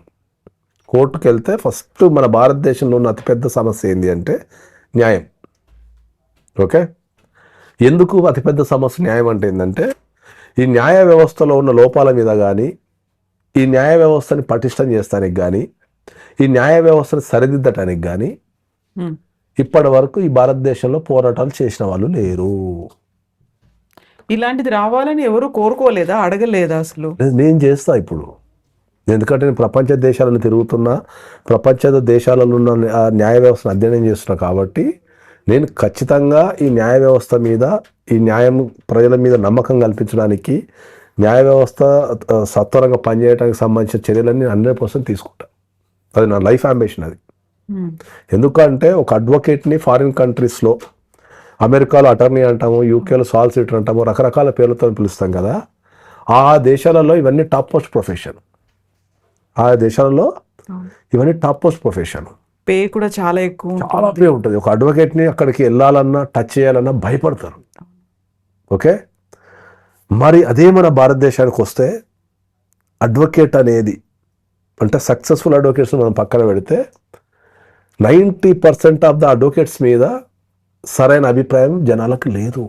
కోర్టుకు వెళ్తే ఫస్ట్ మన భారతదేశంలో ఉన్న అతిపెద్ద సమస్య ఏంటి అంటే న్యాయం. ఓకే, ఎందుకు అతిపెద్ద సమస్య న్యాయం అంటే ఏంటంటే ఈ న్యాయ వ్యవస్థలో ఉన్న లోపాల మీద కానీ, ఈ న్యాయ వ్యవస్థని పటిష్టం చేస్తానికి కానీ, ఈ న్యాయ వ్యవస్థని సరిదిద్దటానికి కానీ ఇప్పటి వరకు ఈ భారతదేశంలో పోరాటాలు చేసిన వాళ్ళు లేరు. ఇలాంటిది రావాలని ఎవరు కోరుకోలేదా, అడగలేదా అసలు? నేను చేస్తా ఇప్పుడు. ఎందుకంటే నేను ప్రపంచ దేశాలను తిరుగుతున్నా, ప్రపంచ దేశాలలో ఉన్న న్యాయ వ్యవస్థను అధ్యయనం చేస్తున్నా. కాబట్టి నేను ఖచ్చితంగా ఈ న్యాయ వ్యవస్థ మీద, ఈ న్యాయం ప్రజల మీద నమ్మకం కల్పించడానికి, న్యాయ వ్యవస్థ సత్వరంగా పనిచేయడానికి సంబంధించిన చర్యలన్నీ 100% తీసుకుంటా. అది నా లైఫ్ అంబిషన్. అది ఎందుకంటే ఒక అడ్వకేట్ని ఫారిన్ కంట్రీస్లో, అమెరికాలో అటార్నీ అంటాము, యూకేలో సాలిసిటర్ అంటాము, రకరకాల పేర్లతో పిలుస్తాం కదా. ఆ దేశాలలో ఇవన్నీ టాప్ మోస్ట్ ప్రొఫెషన్. పే కూడా చాలా ఎక్కువ, చాలా పే ఉంటుంది. ఒక అడ్వకేట్ని అక్కడికి వెళ్ళాలన్నా, టచ్ చేయాలన్నా భయపడతారు. ఓకే, మరి అదే మన భారతదేశానికి వస్తే అడ్వకేట్ అనేది అంటే సక్సెస్ఫుల్ అడ్వకేట్స్ మనం పక్కన పెడితే 90% ఆఫ్ ద అడ్వకేట్స్ మీద సరైన అభిప్రాయం జనాలకు లేదు.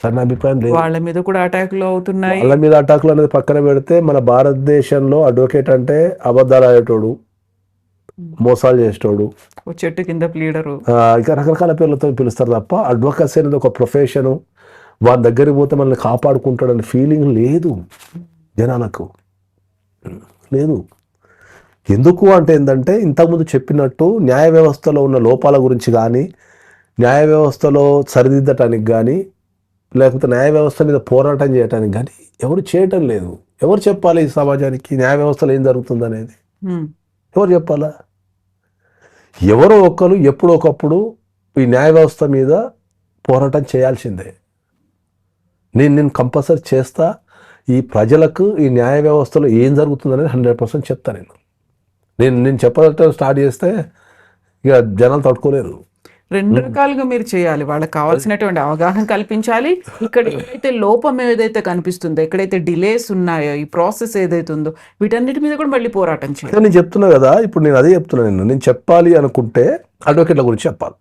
సరైన అభిప్రాయం లేదు. వాళ్ళ మీద కూడా అటాక్లు అవుతున్నాయి. వాళ్ళ మీద అటాక్లు అనేది పక్కన పెడితే మన భారతదేశంలో అడ్వకేట్ అంటే అబద్ధాలు ఆడేటోడు, మోసాలు చేసేటోడు, చెట్టు కింద ప్లీడరు, ఇంకా రకరకాల పేర్లతో పిలుస్తారు తప్ప అడ్వకసీ అనేది ఒక ప్రొఫెషను, వాళ్ళ దగ్గరికి పోతే మనల్ని కాపాడుకుంటాడని ఫీలింగ్ లేదు జనాలకు, లేదు. ఎందుకు అంటే ఏంటంటే ఇంతకుముందు చెప్పినట్టు న్యాయ వ్యవస్థలో ఉన్న లోపాల గురించి కానీ, న్యాయ వ్యవస్థలో సరిదిద్దటానికి కానీ, లేకపోతే న్యాయ వ్యవస్థ మీద పోరాటం చేయడానికి కానీ ఎవరు చేయటం లేదు. ఎవరు చెప్పాలి ఈ సమాజానికి న్యాయ వ్యవస్థలో ఏం జరుగుతుంది అనేది? ఎవరు చెప్పాలా? ఎవరో ఒక్కరు ఎప్పుడో ఒకప్పుడు ఈ న్యాయ వ్యవస్థ మీద పోరాటం చేయాల్సిందే. నేను కంపల్సరీ చేస్తా. ఈ ప్రజలకు ఈ న్యాయ వ్యవస్థలో ఏం జరుగుతుందనేది 100% చెప్తా. నేను చెప్పడం స్టార్ట్ చేస్తే ఇక జనాలు తట్టుకోలేరు. 2 రకాలుగా మీరు చేయాలి. వాళ్ళకి కావాల్సినటువంటి అవగాహన కల్పించాలి. ఇక్కడ ఏదైతే లోపం ఏదైతే కనిపిస్తుందో, ఎక్కడైతే డిలేస్ ఉన్నాయో, ఈ ప్రాసెస్ ఏదైతే ఉందో వీటన్నిటి మీద కూడా మళ్ళీ పోరాటం చేయాలి. నేను చెప్తున్నా కదా, ఇప్పుడు నేను అదే చెప్తున్నా. నేను చెప్పాలి అనుకుంటే అడ్వకేట్ల గురించి చెప్పాలి.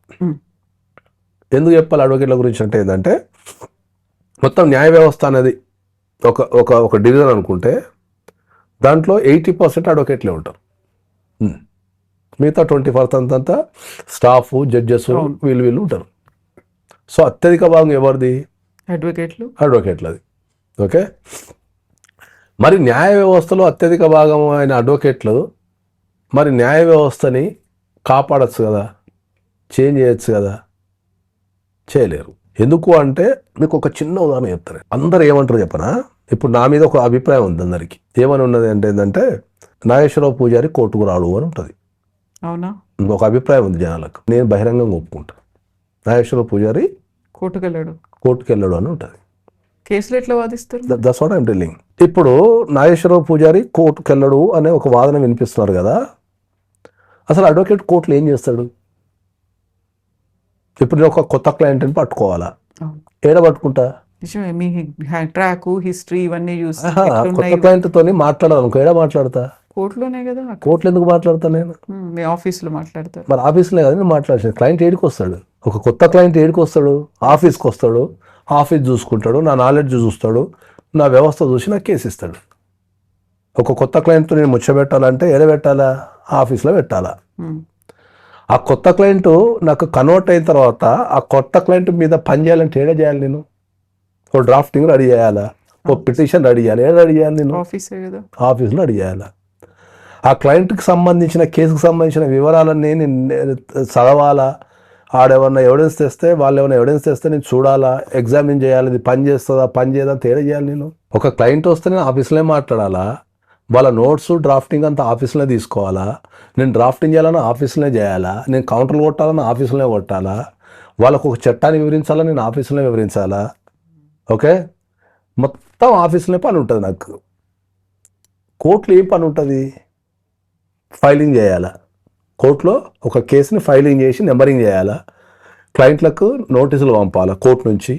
ఎందుకు చెప్పాలి అడ్వకేట్ల గురించి అంటే ఏంటంటే మొత్తం న్యాయ వ్యవస్థ అనేది ఒక ఒక ఒక డివిజన్ అనుకుంటే దాంట్లో 80% అడ్వకేట్లే ఉంటారు. మిగతా 20% అంతా స్టాఫ్, జడ్జెస్, వీళ్ళు ఉంటారు. సో అత్యధిక భాగం ఎవరిది? అడ్వకేట్లది. ఓకే, మరి న్యాయ వ్యవస్థలో అత్యధిక భాగం అయిన అడ్వకేట్లు మరి న్యాయ వ్యవస్థని కాపాడచ్చు కదా, చేంజ్ చేయొచ్చు కదా, చేయలేరు. ఎందుకు అంటే మీకు ఒక చిన్న ఉదాహరణ చెప్తాను. అందరు ఏమంటారు చెప్పనా, ఇప్పుడు నా మీద ఒక అభిప్రాయం ఉంది అందరికీ. ఏమని ఉన్నది అంటే ఏంటంటే నాగేశ్వరరావు పూజారి కోర్టుకు రాడు అని ఉంటుంది. అవునా? ఒక అభిప్రాయం ఉంది జనాలకు. నేను బహిరంగంగా ఒప్పుకుంటాను, నాగేశ్వరరావు పూజారి కోర్టుకు వెళ్ళాడు అని ఉంటుంది. కేసులు ఎట్లా వాదిస్తారు? That's what I'm telling. ఇప్పుడు నాగేశ్వరరావు పూజారి కోర్టుకు వెళ్ళడు అనే ఒక వాదన వినిపిస్తున్నారు కదా. అసలు అడ్వకేట్ కోర్టులో ఏం చేస్తాడు? ఇప్పుడు నేను ఒక కొత్త క్లయింట్ని పట్టుకోవాలా, ఏడ పట్టుకుంటా? ట్రాక్, హిస్టరీ ఇవన్నీ చూసి కొత్త క్లయింట్తో మాట్లాడాలి, ఏడ మాట్లాడతా? కోర్టులోనే కదా. కోర్టులో ఎందుకు మాట్లాడతా నేను? ఆఫీస్లో మాట్లాడతారు. మరి ఆఫీస్లో కదా నేను మాట్లాడాల్సింది. క్లయింట్ ఏడికి వస్తాడు? ఒక కొత్త క్లయింట్ ఏడికి వస్తాడు? ఆఫీస్కి వస్తాడు, ఆఫీస్ చూసుకుంటాడు, నా నాలెడ్జ్ చూస్తాడు, నా వ్యవస్థ చూసి నాకు కేసు ఇస్తాడు. ఒక కొత్త క్లయింట్తో నేను ముచ్చబెట్టాలంటే ఏడ పెట్టాలా? ఆఫీస్లో పెట్టాలా? ఆ కొత్త క్లయింట్ నాకు కన్వర్ట్ అయిన తర్వాత ఆ కొత్త క్లయింట్ మీద పని చేయాలంటే ఏడ చేయాలి నేను? ఓ డ్రాఫ్టింగ్ రెడీ చేయాలా, ఓ పిటిషన్ రెడీ చేయాలి, ఏడ రెడీ చేయాలి నేను? ఆఫీస్లో రెడీ చేయాలా? ఆ క్లయింట్కి సంబంధించిన కేసుకు సంబంధించిన వివరాలన్నీ నేను చదవాలా, ఆడేమన్నా ఎవిడెన్స్ తెస్తే వాళ్ళు ఏమైనా ఎవిడెన్స్ తెస్తే నేను చూడాలా, ఎగ్జామిన్ చేయాలి, ఇది పని చేస్తుందా పని చేయదా తేడా చేయాలి నేను. ఒక క్లయింట్ వస్తే నేను ఆఫీస్లోనే మాట్లాడాలా, వాళ్ళ నోట్స్ డ్రాఫ్టింగ్ అంతా ఆఫీస్లోనే తీసుకోవాలా, నేను డ్రాఫ్టింగ్ చేయాలన్నా ఆఫీస్లోనే చేయాలా, నేను కౌంటర్లు కొట్టాలన్నా ఆఫీస్లోనే కొట్టాలా, వాళ్ళకు ఒక చట్టాన్ని వివరించాలా నేను ఆఫీస్లోనే వివరించాలా. ఓకే, మొత్తం ఆఫీస్లోనే పని ఉంటుంది నాకు. కోర్టులో ఏం పని ఉంటుంది? ఫైలింగ్ చేయాలా, కోర్టులో ఒక కేసుని ఫైలింగ్ చేసి నెంబరింగ్ చేయాలా, క్లయింట్లకు నోటీసులు పంపాలా కోర్టు నుంచి.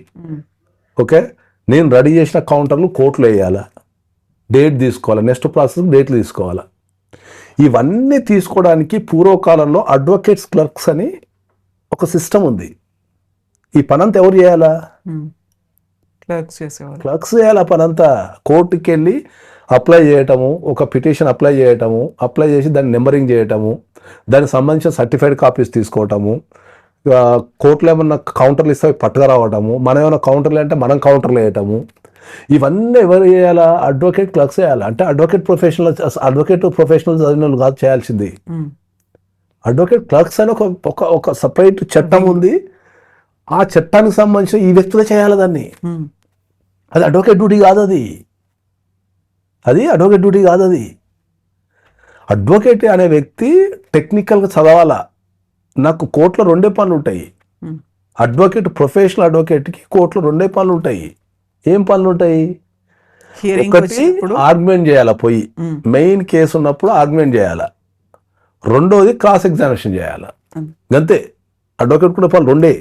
ఓకే, నేను రెడీ చేసిన కౌంటర్లు కోర్టులో వేయాలా, డేట్ తీసుకోవాలా, నెక్స్ట్ ప్రాసెస్ డేట్లు తీసుకోవాలా. ఇవన్నీ తీసుకోవడానికి పూర్వకాలంలో అడ్వకేట్స్ క్లర్క్స్ అని ఒక సిస్టమ్ ఉంది. ఈ పనంతా ఎవరు చేయాలా? క్లర్క్స్ చేయాలి. ఆ పనంతా కోర్టుకి వెళ్ళి అప్లై చేయటము, ఒక పిటిషన్ అప్లై చేయటము, అప్లై చేసి దాన్ని నెంబరింగ్ చేయటము, దానికి సంబంధించిన సర్టిఫైడ్ కాపీస్ తీసుకోవటము, కోర్టులో ఏమన్నా కౌంటర్లు ఇస్తే పట్టుకు రావటము, మనం ఏమైనా కౌంటర్లు అంటే మనం కౌంటర్లు వేయటము, ఇవన్నీ ఎవరు చేయాలా? అడ్వకేట్ క్లర్క్స్ చేయాలి. అంటే అడ్వకేట్ ప్రొఫెషనల్ చదివిన వాళ్ళు కాదు చేయాల్సింది. అడ్వకేట్ క్లర్క్స్ అని ఒక సపరేట్ చట్టం ఉంది. ఆ చట్టానికి సంబంధించిన ఈ వ్యక్తులే చేయాలి దాన్ని. అది అడ్వకేట్ డ్యూటీ కాదు. అది అడ్వకేట్ డ్యూటీ కాదు. అది అడ్వకేట్ అనే వ్యక్తి టెక్నికల్గా చదవాలా. నాకు కోర్టులో 2 పనులు ఉంటాయి. అడ్వకేట్, ప్రొఫెషనల్ అడ్వకేట్కి కోర్టులో 2 పనులు ఉంటాయి. ఏం పనులు ఉంటాయి? ఒకటి ఆర్గ్యుమెంట్ చేయాలా, పోయి మెయిన్ కేసు ఉన్నప్పుడు ఆర్గ్యుమెంట్ చేయాలా. రెండోది క్రాస్ ఎగ్జామినేషన్ చేయాలా. అంతే. అడ్వకేట్ కూడా పనులు 2.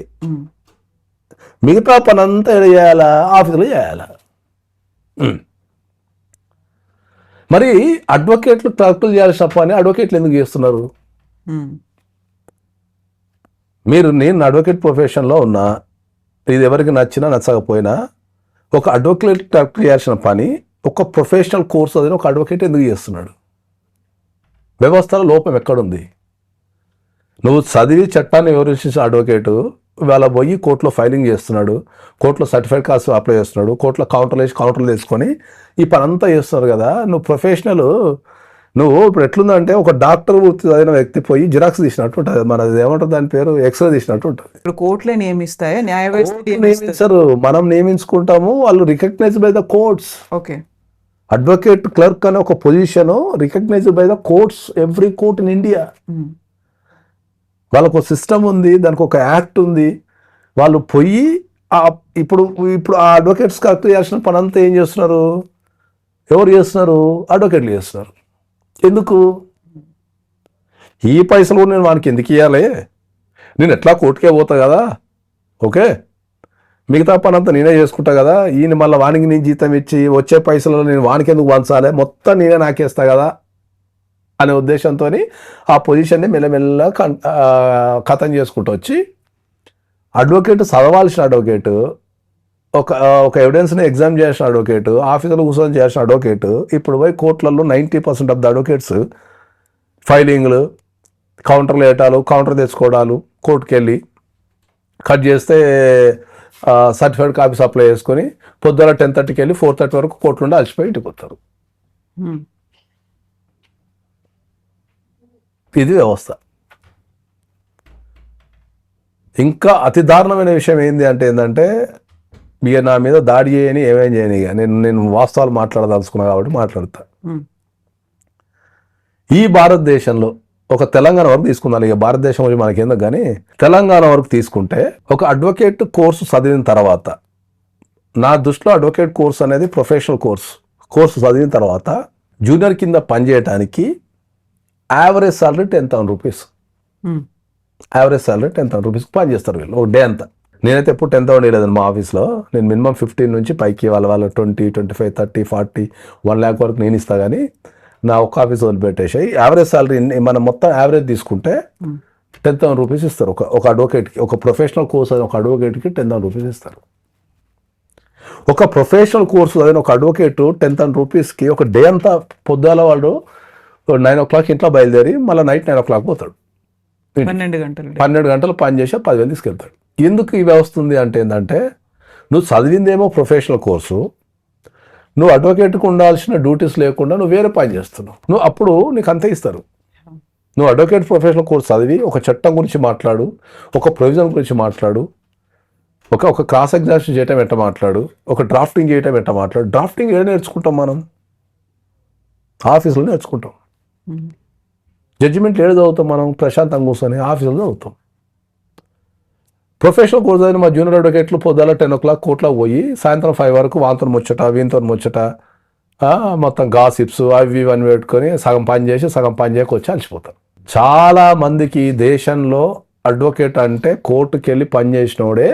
మిగతా పని అంతా ఏడ చేయాలా? ఆఫీసులో చేయాలా. మరి అడ్వకేట్లు క్లర్కులు చేయాల్సిన పని అడ్వకేట్లు ఎందుకు చేస్తున్నారు? నేను అడ్వకేట్ ప్రొఫెషన్లో ఉన్నా, ఇది ఎవరికి నచ్చినా నచ్చకపోయినా, ఒక అడ్వకేట్ క్లర్క్ చేయాల్సిన పని ఒక ప్రొఫెషనల్ కోర్స్ అదిని ఒక అడ్వకేట్ ఎందుకు చేస్తున్నాడు? వ్యవస్థలో లోపం ఎక్కడుంది? నువ్వు చదివి చట్టాన్ని వివరించిన అడ్వకేటు ఇవాళ పోయి కోర్టులో ఫైలింగ్ చేస్తున్నాడు, కోర్టులో సర్టిఫైడ్ కాస్ట్ అప్లై చేస్తున్నాడు, కోర్టులో కౌంటర్లు తీసుకొని ఈ పని అంతా చేస్తున్నారు కదా. నువ్వు ప్రొఫెషనల్, నువ్వు ఇప్పుడు ఎట్లుందంటే ఒక డాక్టర్ వృత్తి చదివిన వ్యక్తి పోయి జిరాక్స్ తీసినట్టు ఉంటుంది. మనది ఏమంటుంది, దాని పేరు ఎక్స్రే తీసినట్టు ఉంటుంది. ఇప్పుడు కోర్టులే నియమిస్తాయా? నియమిస్తారు, మనం నియమించుకుంటాము, వాళ్ళు recognised by the courts. Okay, advocate clerk అనే ఒక position recognised by the courts, every court in India. వాళ్ళకు ఒక సిస్టమ్ ఉంది, దానికి ఒక యాక్ట్ ఉంది. వాళ్ళు పోయి ఇప్పుడు ఆ అడ్వకేట్స్ కరెక్ట్ చేయాల్సిన పని అంతా ఏం చేస్తున్నారు? ఎవరు చేస్తున్నారు? అడ్వకేట్లు చేస్తున్నారు. ఎందుకు? ఈ పైసలు కూడా నేను వానికి ఎందుకు ఇవ్వాలి? నేను ఎట్లా కోర్టుకే పోతా కదా. ఓకే, మిగతా పని అంతా నేనే చేసుకుంటా కదా. ఈయన మళ్ళీ వానికి నేను జీతం ఇచ్చి వచ్చే పైసలలో నేను వానికి ఎందుకు పంచాలి, మొత్తం నేనే నాకేస్తా కదా అనే ఉద్దేశంతో ఆ పొజిషన్ని మెల్లమెల్ల ఖతం చేసుకుంటూ వచ్చి అడ్వకేట్ చదవాల్సిన అడ్వకేట్, ఒక ఒక ఎవిడెన్స్ని ఎగ్జామ్ చేసిన అడ్వకేట్, ఆఫీసులో కూర్చొని చేసిన అడ్వకేట్ ఇప్పుడు పోయి కోర్టులలో 90% ఆఫ్ ద అడ్వకేట్స్ ఫైలింగ్లు, కౌంటర్లు వేయటాలు, కౌంటర్ తెచ్చుకోవడాలు, కోర్టుకు వెళ్ళి కట్ చేస్తే సర్టిఫైడ్ కాపీస్ అప్లై చేసుకొని పొద్దున 10:30కి వెళ్ళి 4:30 వరకు కోర్టు నుండి అలసిపోయి ఇంటికి వస్తారు. ఇది వ్యవస్థ. ఇంకా అతి దారుణమైన విషయం ఏంటంటే ఇక నా మీద దాడి చేయని ఏమేం చేయని, ఇక నేను వాస్తవాలు మాట్లాడదలుచుకున్నా కాబట్టి మాట్లాడతా. ఈ భారతదేశంలో ఒక తెలంగాణ వరకు తీసుకుందాం, ఇక భారతదేశం గురించి మనకేందుకు కానీ తెలంగాణ వరకు తీసుకుంటే ఒక అడ్వకేట్ కోర్సు చదివిన తర్వాత, నా దృష్టిలో అడ్వకేట్ కోర్సు అనేది ప్రొఫెషనల్ కోర్సు చదివిన తర్వాత జూనియర్ కింద పనిచేయడానికి average salary 10,000 rupees. Average salary 10,000 రూపీస్కి పని చేస్తారు వీళ్ళు ఒక డే అంతా. నేనైతే ఎప్పుడు 10,000 వేయలేదండి మా ఆఫీస్లో. నేను మినిమం 15 నుంచి పైకి వాళ్ళ 20, 25, 30, 40, 1 lakh వరకు నేను ఇస్తా. కానీ నా ఒక్క ఆఫీస్ వదిలిపెట్టేసి యావరేజ్ సాలరీ మనం మొత్తం యావరేజ్ తీసుకుంటే 10,000 రూపీస్ ఇస్తారు ఒక అడ్వకేట్కి. ఒక ప్రొఫెషనల్ కోర్స్ అయిన ఒక అడ్వకేట్కి 10,000 రూపీస్ ఇస్తారు. ఒక ప్రొఫెషనల్ కోర్సు అయిన ఒక అడ్వకేట్ 10,000 రూపీస్కి ఒక డే అంతా పొద్దుల వాడు 9 o'clock ఇంట్లో బయలుదేరి మళ్ళీ నైట్ 9 o'clock పోతాడు. 12 గంటలు పని చేసి 10,000 తీసుకెళ్తాడు. ఎందుకు ఈ వ్యవస్థ ఉంది అంటే ఏంటంటే, నువ్వు చదివిందేమో ప్రొఫెషనల్ కోర్సు, నువ్వు అడ్వకేట్కి ఉండాల్సిన డ్యూటీస్ లేకుండా నువ్వు వేరే పని చేస్తున్నావు. నువ్వు అప్పుడు నీకు అంతే ఇస్తారు. నువ్వు అడ్వకేట్ ప్రొఫెషనల్ కోర్స్ చదివి ఒక చట్టం గురించి మాట్లాడు, ఒక ప్రొవిజన్ గురించి మాట్లాడు, ఒక క్రాస్ ఎగ్జామినేషన్ చేయటం ఎట్ట మాట్లాడు, ఒక డ్రాఫ్టింగ్ చేయటం ఎట్ట మాట్లాడు. డ్రాఫ్టింగ్ ఏదో నేర్చుకుంటాం మనం, ఆఫీసులో నేర్చుకుంటాం. జడ్జిమెంట్లు ఏదో చదువుతాం మనం, ప్రశాంతంగా కూర్చొని ఆఫీసులో చదువుతాం. ప్రొఫెషనల్ కోర్స్ అయిన మా జూనియర్ అడ్వకేట్లు పొద్దుల 10 o'clock కోర్టులో పోయి సాయంత్రం 5 వరకు వాంతో ముచ్చట వీంతో ముచ్చట, మొత్తం గాసిప్స్ అవి ఇవన్నీ పెట్టుకొని సగం పని చేసి సగం పని చేయక వచ్చి అలసిపోతారు. చాలా మందికి దేశంలో అడ్వకేట్ అంటే కోర్టుకి వెళ్ళి పని చేసినోడే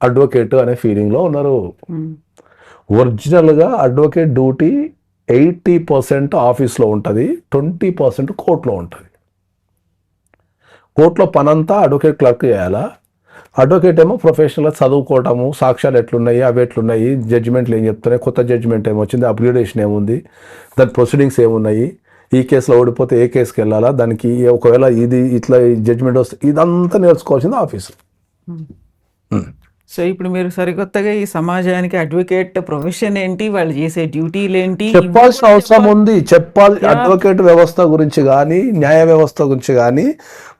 అడ్వకేట్ అనే ఫీలింగ్లో ఉన్నారు. ఒరిజినల్గా అడ్వకేట్ డ్యూటీ 80% ఆఫీస్లో ఉంటుంది, 20% కోర్టులో ఉంటుంది. కోర్టులో పనంతా అడ్వకేట్ క్లర్క్ చేయాలా. అడ్వకేట్ ఏమో ప్రొఫెషనల్గా చదువుకోవటము, సాక్ష్యాలు ఎట్లున్నాయి, అవి ఎట్లున్నాయి, జడ్జిమెంట్లు ఏం చెప్తున్నాయి, కొత్త జడ్జిమెంట్ ఏమొచ్చింది, అప్గ్రేడేషన్ ఏముంది, దాని ప్రొసీడింగ్స్ ఏమున్నాయి, ఈ కేసులో ఓడిపోతే ఏ కేసుకి వెళ్ళాలా, దానికి ఒకవేళ ఇది ఇట్లా జడ్జిమెంట్ వస్తే ఇదంతా నేర్చుకోవాల్సింది ఆఫీసు. సో ఇప్పుడు మీరు సరికొత్తగా ఈ సమాజానికి అడ్వకేట్ ప్రొఫెషన్ ఏంటి, వాళ్ళు చేసే డ్యూటీలు ఏంటి చెప్పాల్సిన అవసరం ఉంది. అడ్వకేట్ వ్యవస్థ గురించి కానీ న్యాయ వ్యవస్థ గురించి కానీ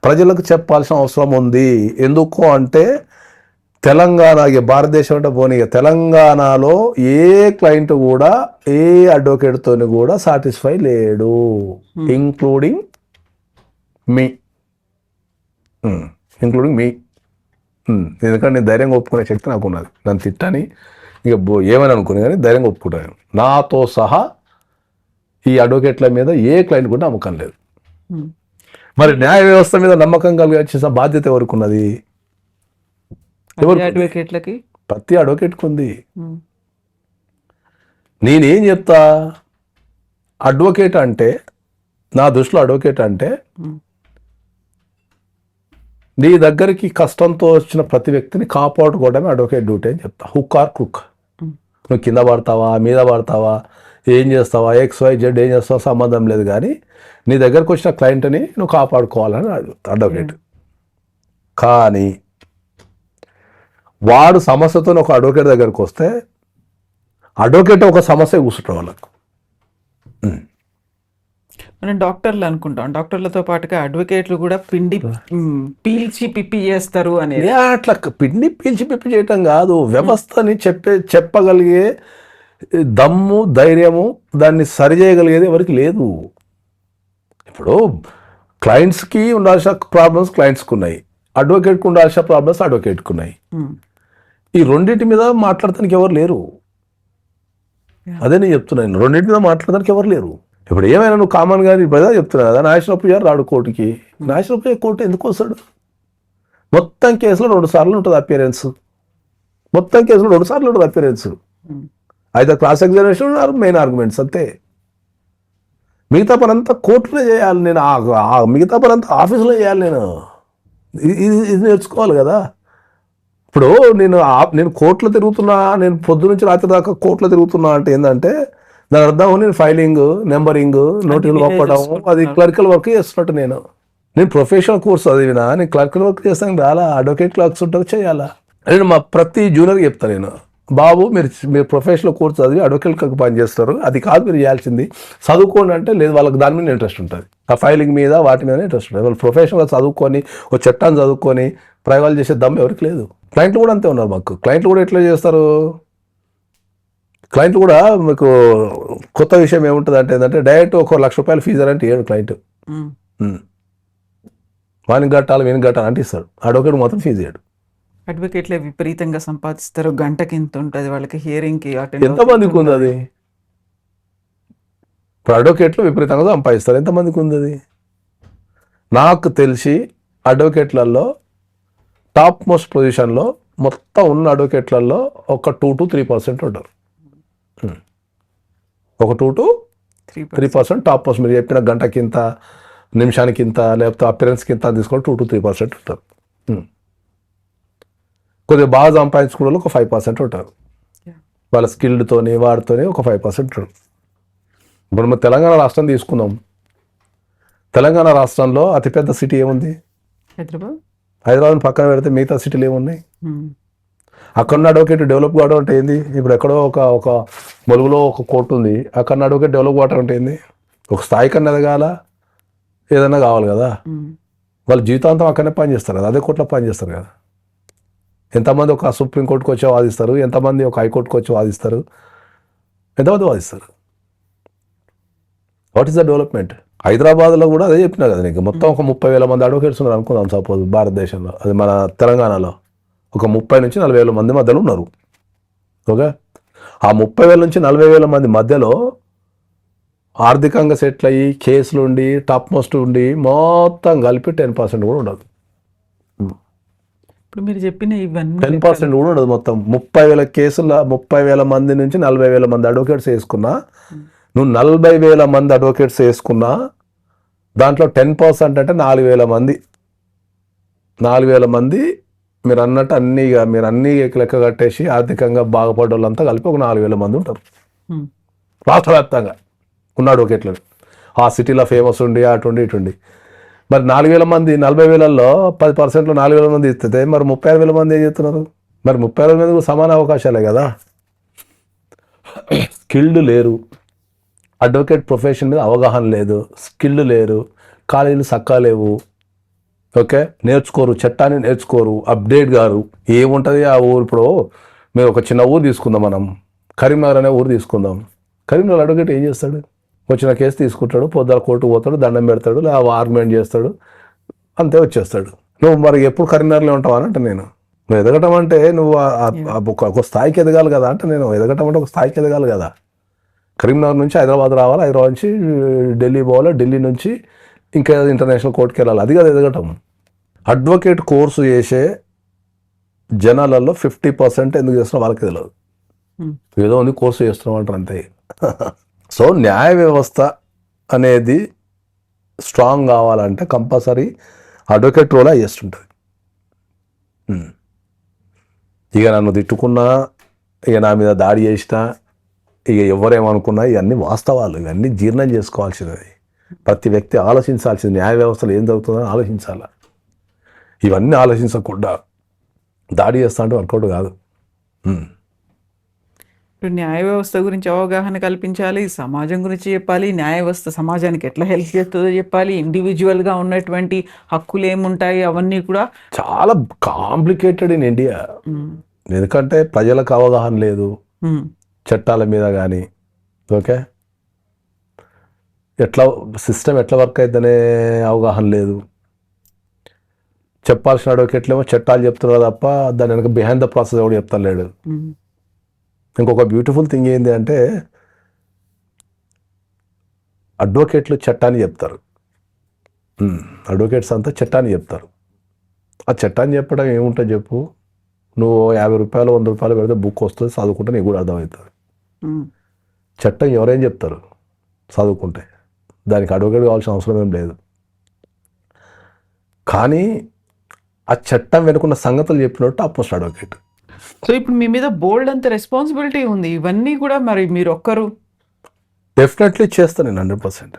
ప్రజలకు చెప్పాల్సిన అవసరం ఉంది. ఎందుకు అంటే తెలంగాణ, భారతదేశం అంటే పోనీ తెలంగాణలో ఏ క్లయింట్ కూడా ఏ అడ్వకేట్తో కూడా సాటిస్ఫై లేడు, ఇంక్లూడింగ్ మీ. ఎందుకంటే నేను ధైర్యంగా ఒప్పుకునే శక్తి నాకు ఉన్నది. నన్ను తిట్టని ఇక ఏమని అనుకునే కానీ ధైర్యంగా ఒప్పుకుంటాను. నాతో సహా ఈ అడ్వకేట్ల మీద ఏ క్లయింట్ కూడా నమ్మకం లేదు. మరి న్యాయ వ్యవస్థ మీద నమ్మకం కలిగించిన బాధ్యత ఎవరికి ఉన్నది? అడ్వకేట్లకి, ప్రతి అడ్వకేట్కి ఉంది. నేనేం చెప్తా, అడ్వకేట్ అంటే నా దృష్టిలో అడ్వకేట్ అంటే నీ దగ్గరికి కష్టంతో వచ్చిన ప్రతి వ్యక్తిని కాపాడుకోవడమే అడ్వకేట్ డ్యూటీ అని చెప్తా. Hook are క్రుక్. నువ్వు కింద పడతావా, మీద పడతావా, ఏం చేస్తావా, XYZ ఏం చేస్తావా సంబంధం లేదు, కానీ నీ దగ్గరకు వచ్చిన క్లయింట్ని నువ్వు కాపాడుకోవాలని అడ్వకేట్. కానీ వాడు సమస్యతో ఒక అడ్వకేట్ దగ్గరకు వస్తే అడ్వకేట్ ఒక సమస్య కూర్చుంటాం వాళ్ళకు. మనం డాక్టర్లు అనుకుంటాం, డాక్టర్లతో పాటుగా అడ్వకేట్లు కూడా పీల్చి పిప్పి చేస్తారు అనేది. అట్లా పీల్చి పిప్పి చేయటం కాదు, వ్యవస్థని చెప్పగలిగే దమ్ము, ధైర్యము, దాన్ని సరిచేయగలిగేది ఎవరికి లేదు. ఇప్పుడు క్లయింట్స్కి ఉండాల్సిన ప్రాబ్లమ్స్ క్లయింట్స్కి ఉన్నాయి, అడ్వకేట్కి ఉండాల్సిన ప్రాబ్లమ్స్ అడ్వకేట్కి ఉన్నాయి. ఈ రెండింటి మీద మాట్లాడటానికి ఎవరు లేరు. అదే నేను చెప్తున్నాను, రెండింటి మీద మాట్లాడటానికి ఎవరు లేరు. ఇప్పుడు ఏమైనా నువ్వు కామన్గా బ్రదర్ చెప్తున్నా కదా, నేషనల్ పూజారు రాడు కోర్టుకి. నేషనల్ పూజారు కోర్టు ఎందుకు వస్తాడు? మొత్తం కేసులో 2 సార్లు ఉంటుంది అపియరెన్స్. మొత్తం కేసులో 2 సార్లు ఉంటుంది అపియరెన్స్. అయితే క్రాస్ ఎగ్జామినేషన్ మెయిన్ ఆర్గ్యుమెంట్స్ అంతే. మిగతా పని అంతా కోర్టులో చేయాలి నేను, మిగతా పని అంతా ఆఫీసులో చేయాలి నేను. ఇది నేర్చుకోవాలి కదా. ఇప్పుడు నేను కోర్టులో తిరుగుతున్నా, నేను పొద్దు నుంచి రాత్రి దాకా కోర్టులో తిరుగుతున్నా అంటే ఏంటంటే దాని అర్థం నేను ఫైలింగ్, నెంబరింగ్, నోటీసులు పంపడం, అది క్లరికల్ వర్క్ చేస్తున్నట్టు. నేను ప్రొఫెషనల్ కోర్స్ చదివినా, నేను క్లరికల్ వర్క్ చేస్తాను రాలా, అడ్వకేట్ క్లర్క్స్ ఉంటుంది చేయాలా. నేను మా ప్రతి జూనియర్కి చెప్తాను, నేను బాబు మీరు ప్రొఫెషనల్ కోర్స్ చదివి అడ్వకేట్ క్లర్క్ పని చేస్తారు, అది కాదు మీరు చేయాల్సింది, చదువుకోండి అంటే లేదు, వాళ్ళకి దాని మీద ఇంట్రెస్ట్ ఉంటుంది, ఆ ఫైలింగ్ మీద వాటి మీద ఇంట్రెస్ట్ ఉంటుంది. వాళ్ళు ప్రొఫెషనల్గా చదువుకొని ఓ చట్టాన్ని చదువుకొని ప్రయోగాలు చేసే దమ్ము ఎవరికి లేదు. క్లయింట్లు కూడా అంతే ఉన్నారు మాకు. క్లయింట్లు కూడా ఎట్లా చేస్తారు, క్లయింట్లు కూడా మీకు కొత్త విషయం ఏముంటుంది అంటే ఏంటంటే డైరెక్ట్ ఒక ₹1,00,000 ఫీజు అంటే ఏడు క్లయింట్ వానికి కట్టాలి వీనికి కట్టాలి అంటే ఇస్తాడు, అడ్వకేట్ మాత్రం ఫీజు ఇయ్యాడు. అడ్వకేట్లే విపరీతంగా సంపాదిస్తారు, గంటకి ఇంత ఉంటుంది వాళ్ళకి, హియరింగ్కి అటెండ్ ఎంతమందికి ఉంది అది? ఇప్పుడు అడ్వకేట్లు విపరీతంగా సంపాదిస్తారు, ఎంతమందికి ఉంది అది? నాకు తెలిసి అడ్వకేట్లలో టాప్ మోస్ట్ పొజిషన్లో మొత్తం ఉన్న అడ్వకేట్లలో ఒక 2 to 3% ఉంటారు. ఒక 2 to 3% టాప్ మోస్ట్. మీరు చెప్పిన గంటకింత, నిమిషానికింత, లేకపోతే అపిరెన్స్కి ఇంత తీసుకొని 2 to 3% ఉంటారు. కొద్దిగా బాగా సంపాదించుకునే వాళ్ళు ఒక 5% ఉంటారు. వాళ్ళ స్కిల్డ్తోని వాడితోని ఒక 5% ఉంటారు. ఇప్పుడు మనం తెలంగాణ రాష్ట్రం తీసుకుందాం. తెలంగాణ రాష్ట్రంలో అతిపెద్ద సిటీ ఏముంది? హైదరాబాద్ పక్కన పెడితే మిగతా సిటీలు ఏమున్నాయి? అక్కడ అడ్వకేట్ డెవలప్ కావడం అంటే ఏంది? ఇప్పుడు ఎక్కడో ఒక ములుగులో ఒక కోర్టు ఉంది, అక్కడ అడ్వకేట్ డెవలప్ కావడం అంటే ఏంది? ఒక స్థాయి కన్నా ఎదగాల, ఏదన్నా కావాలి కదా. వాళ్ళు జీవితాంతం అక్కడనే పని చేస్తారు కదా, అదే కోర్టులో పని చేస్తారు కదా. ఎంతమంది ఒక సుప్రీంకోర్టుకు వచ్చి వాదిస్తారు, ఎంతమంది ఒక హైకోర్టుకు వచ్చి వాదిస్తారు, ఎంతమంది వాదిస్తారు? What is the development? హైదరాబాద్లో కూడా అదే చెప్పినా కదా నీకు, మొత్తం ఒక 30,000 మంది అడ్వకేట్స్ ఉన్నారు అనుకుందాం సపోజ్ భారతదేశంలో, అది మన తెలంగాణలో ఒక 30 నుంచి 40,000 మంది మధ్యలో ఉన్నారు. ఓకే, ఆ 30,000 నుంచి 40,000 మంది మధ్యలో ఆర్థికంగా సెటిల్ అయ్యి కేసులు ఉండి టాప్ మోస్ట్ ఉండి మొత్తం కలిపి 10% కూడా ఉండదు. ఇప్పుడు మీరు చెప్పిన ఇవన్నీ 10% కూడా ఉండదు. మొత్తం 30,000 కేసుల 30,000 మంది నుంచి 40,000 మంది అడ్వకేట్స్ వేసుకున్నా, నువ్వు 40,000 మంది అడ్వకేట్స్ వేసుకున్నా దాంట్లో 10% అంటే 4,000 మంది. 4,000 మంది మీరు అన్నట్టు మీరు అన్నీ లెక్క కట్టేసి ఆర్థికంగా బాగుపడ్డ వాళ్ళంతా కలిపి ఒక 4,000 మంది ఉంటారు రాష్ట్ర వ్యాప్తంగా ఉన్న అడ్వకేట్లు. ఆ సిటీలో ఫేమస్ ఉండి అటుండి ఇటుండి. మరి 4,000 మంది 40,000లో 10%లో 4,000 మంది ఇస్తే మరి 36,000 మంది ఏం చేస్తున్నారు? మరి 36,000 మంది సమాన అవకాశాలే కదా. స్కిల్డ్ లేరు, అడ్వకేట్ ప్రొఫెషన్ మీద అవగాహన లేదు, స్కిల్డ్ లేరు, కాలేజీలు సక్కా లేవు. ఓకే, నేర్చుకోరు, చట్టాన్ని నేర్చుకోరు, అప్డేట్ గారు. ఏముంటుంది ఆ ఊరు? ఇప్పుడు మీరు ఒక చిన్న ఊరు తీసుకుందాం, మనం కరీంనగర్ అనే ఊరు తీసుకుందాం. కరీంనగర్ అడ్వకేట్ ఏం చేస్తాడు? వచ్చిన కేసు తీసుకుంటాడు, పొద్దున కోర్టుకు పోతాడు, దండం పెడతాడు, లేదా ఆర్గ్యుమెంట్ చేస్తాడు, అంతే వచ్చేస్తాడు. నువ్వు మరి ఎప్పుడు కరీంనగర్లో ఉంటావు అని అంటే నువ్వు ఎదగటం అంటే నువ్వు ఒక స్థాయికి ఎదగాలి కదా. అంటే నేను ఎదగటం అంటే ఒక స్థాయికి ఎదగాలి కదా. కరీంనగర్ నుంచి హైదరాబాద్ రావాలి, హైదరాబాద్ నుంచి ఢిల్లీ పోవాలి, ఢిల్లీ నుంచి ఇంకా ఇంటర్నేషనల్ కోర్టుకి వెళ్ళాలి, అది కదా ఎదగటం. అడ్వకేట్ కోర్సు చేసే జనాలలో 50% ఎందుకు చేస్తున్నాం వాళ్ళకి తెలియదు. ఏదో ఉంది కోర్సు చేస్తున్నాం అంటారు అంతే. సో న్యాయ వ్యవస్థ అనేది స్ట్రాంగ్ కావాలంటే కంపల్సరీ అడ్వకేట్ రోల్ చేస్తుంటుంది. ఇక నన్ను తిట్టుకున్నా, ఇక నా మీద దాడి చేసినా, ఇక ఎవరేమనుకున్నా, ఇవన్నీ వాస్తవాలు, ఇవన్నీ జీర్ణం చేసుకోవాల్సినవి. ప్రతి వ్యక్తి ఆలోచించాల్సింది న్యాయ వ్యవస్థలో ఏం జరుగుతుందని ఆలోచించాలి. ఇవన్నీ ఆలోచించకుండా దాడి చేస్తా అంటే వర్కౌట్ కాదు. ఇప్పుడు న్యాయ వ్యవస్థ గురించి అవగాహన కల్పించాలి, సమాజం గురించి చెప్పాలి, న్యాయ వ్యవస్థ సమాజానికి ఎట్లా హెల్ప్ చేస్తుందో చెప్పాలి, ఇండివిజువల్గా ఉన్నటువంటి హక్కులు ఏముంటాయి అవన్నీ కూడా చాలా కాంప్లికేటెడ్ ఇన్ ఇండియా. ఎందుకంటే ప్రజలకు అవగాహన లేదు చట్టాల మీద కానీ. ఓకే, ఎట్లా సిస్టమ్ ఎట్లా వర్క్ అవుతుందనే అవగాహన లేదు. చెప్పాల్సిన అడ్వకేట్లేమో చట్టాలు చెప్తున్నారు తప్ప దాని వెనక బిహైండ్ ద ప్రాసెస్ ఎవడు చెప్తాను లేడు. ఇంకొక బ్యూటిఫుల్ థింగ్ ఏంటి అంటే అడ్వకేట్లు చట్టాన్ని చెప్తారు, అడ్వకేట్స్ అంతా చట్టాన్ని చెప్తారు. ఆ చట్టాన్ని చెప్పడం ఏముంటుంది చెప్పు? నువ్వు 50 రూపాయలు 100 రూపాయలు పెడితే బుక్ వస్తుంది, చదువుకుంటే నీకు కూడా అర్థమవుతుంది. చట్టం ఎవరేం చెప్తారు చదువుకుంటే? దానికి అడ్వకేట్ కావాల్సిన అవసరం ఏం లేదు. కానీ ఆ చట్టం వెనుకున్న సంగతులు చెప్పినట్టు టాప్ మోస్ట్ అడ్వకేట్. సో ఇప్పుడు మీ మీద బోల్డ్ అంత రెస్పాన్సిబిలిటీ ఉంది, ఇవన్నీ కూడా మరి మీరు ఒక్కరు డెఫినెట్లీ చేస్తాను నేను 100%.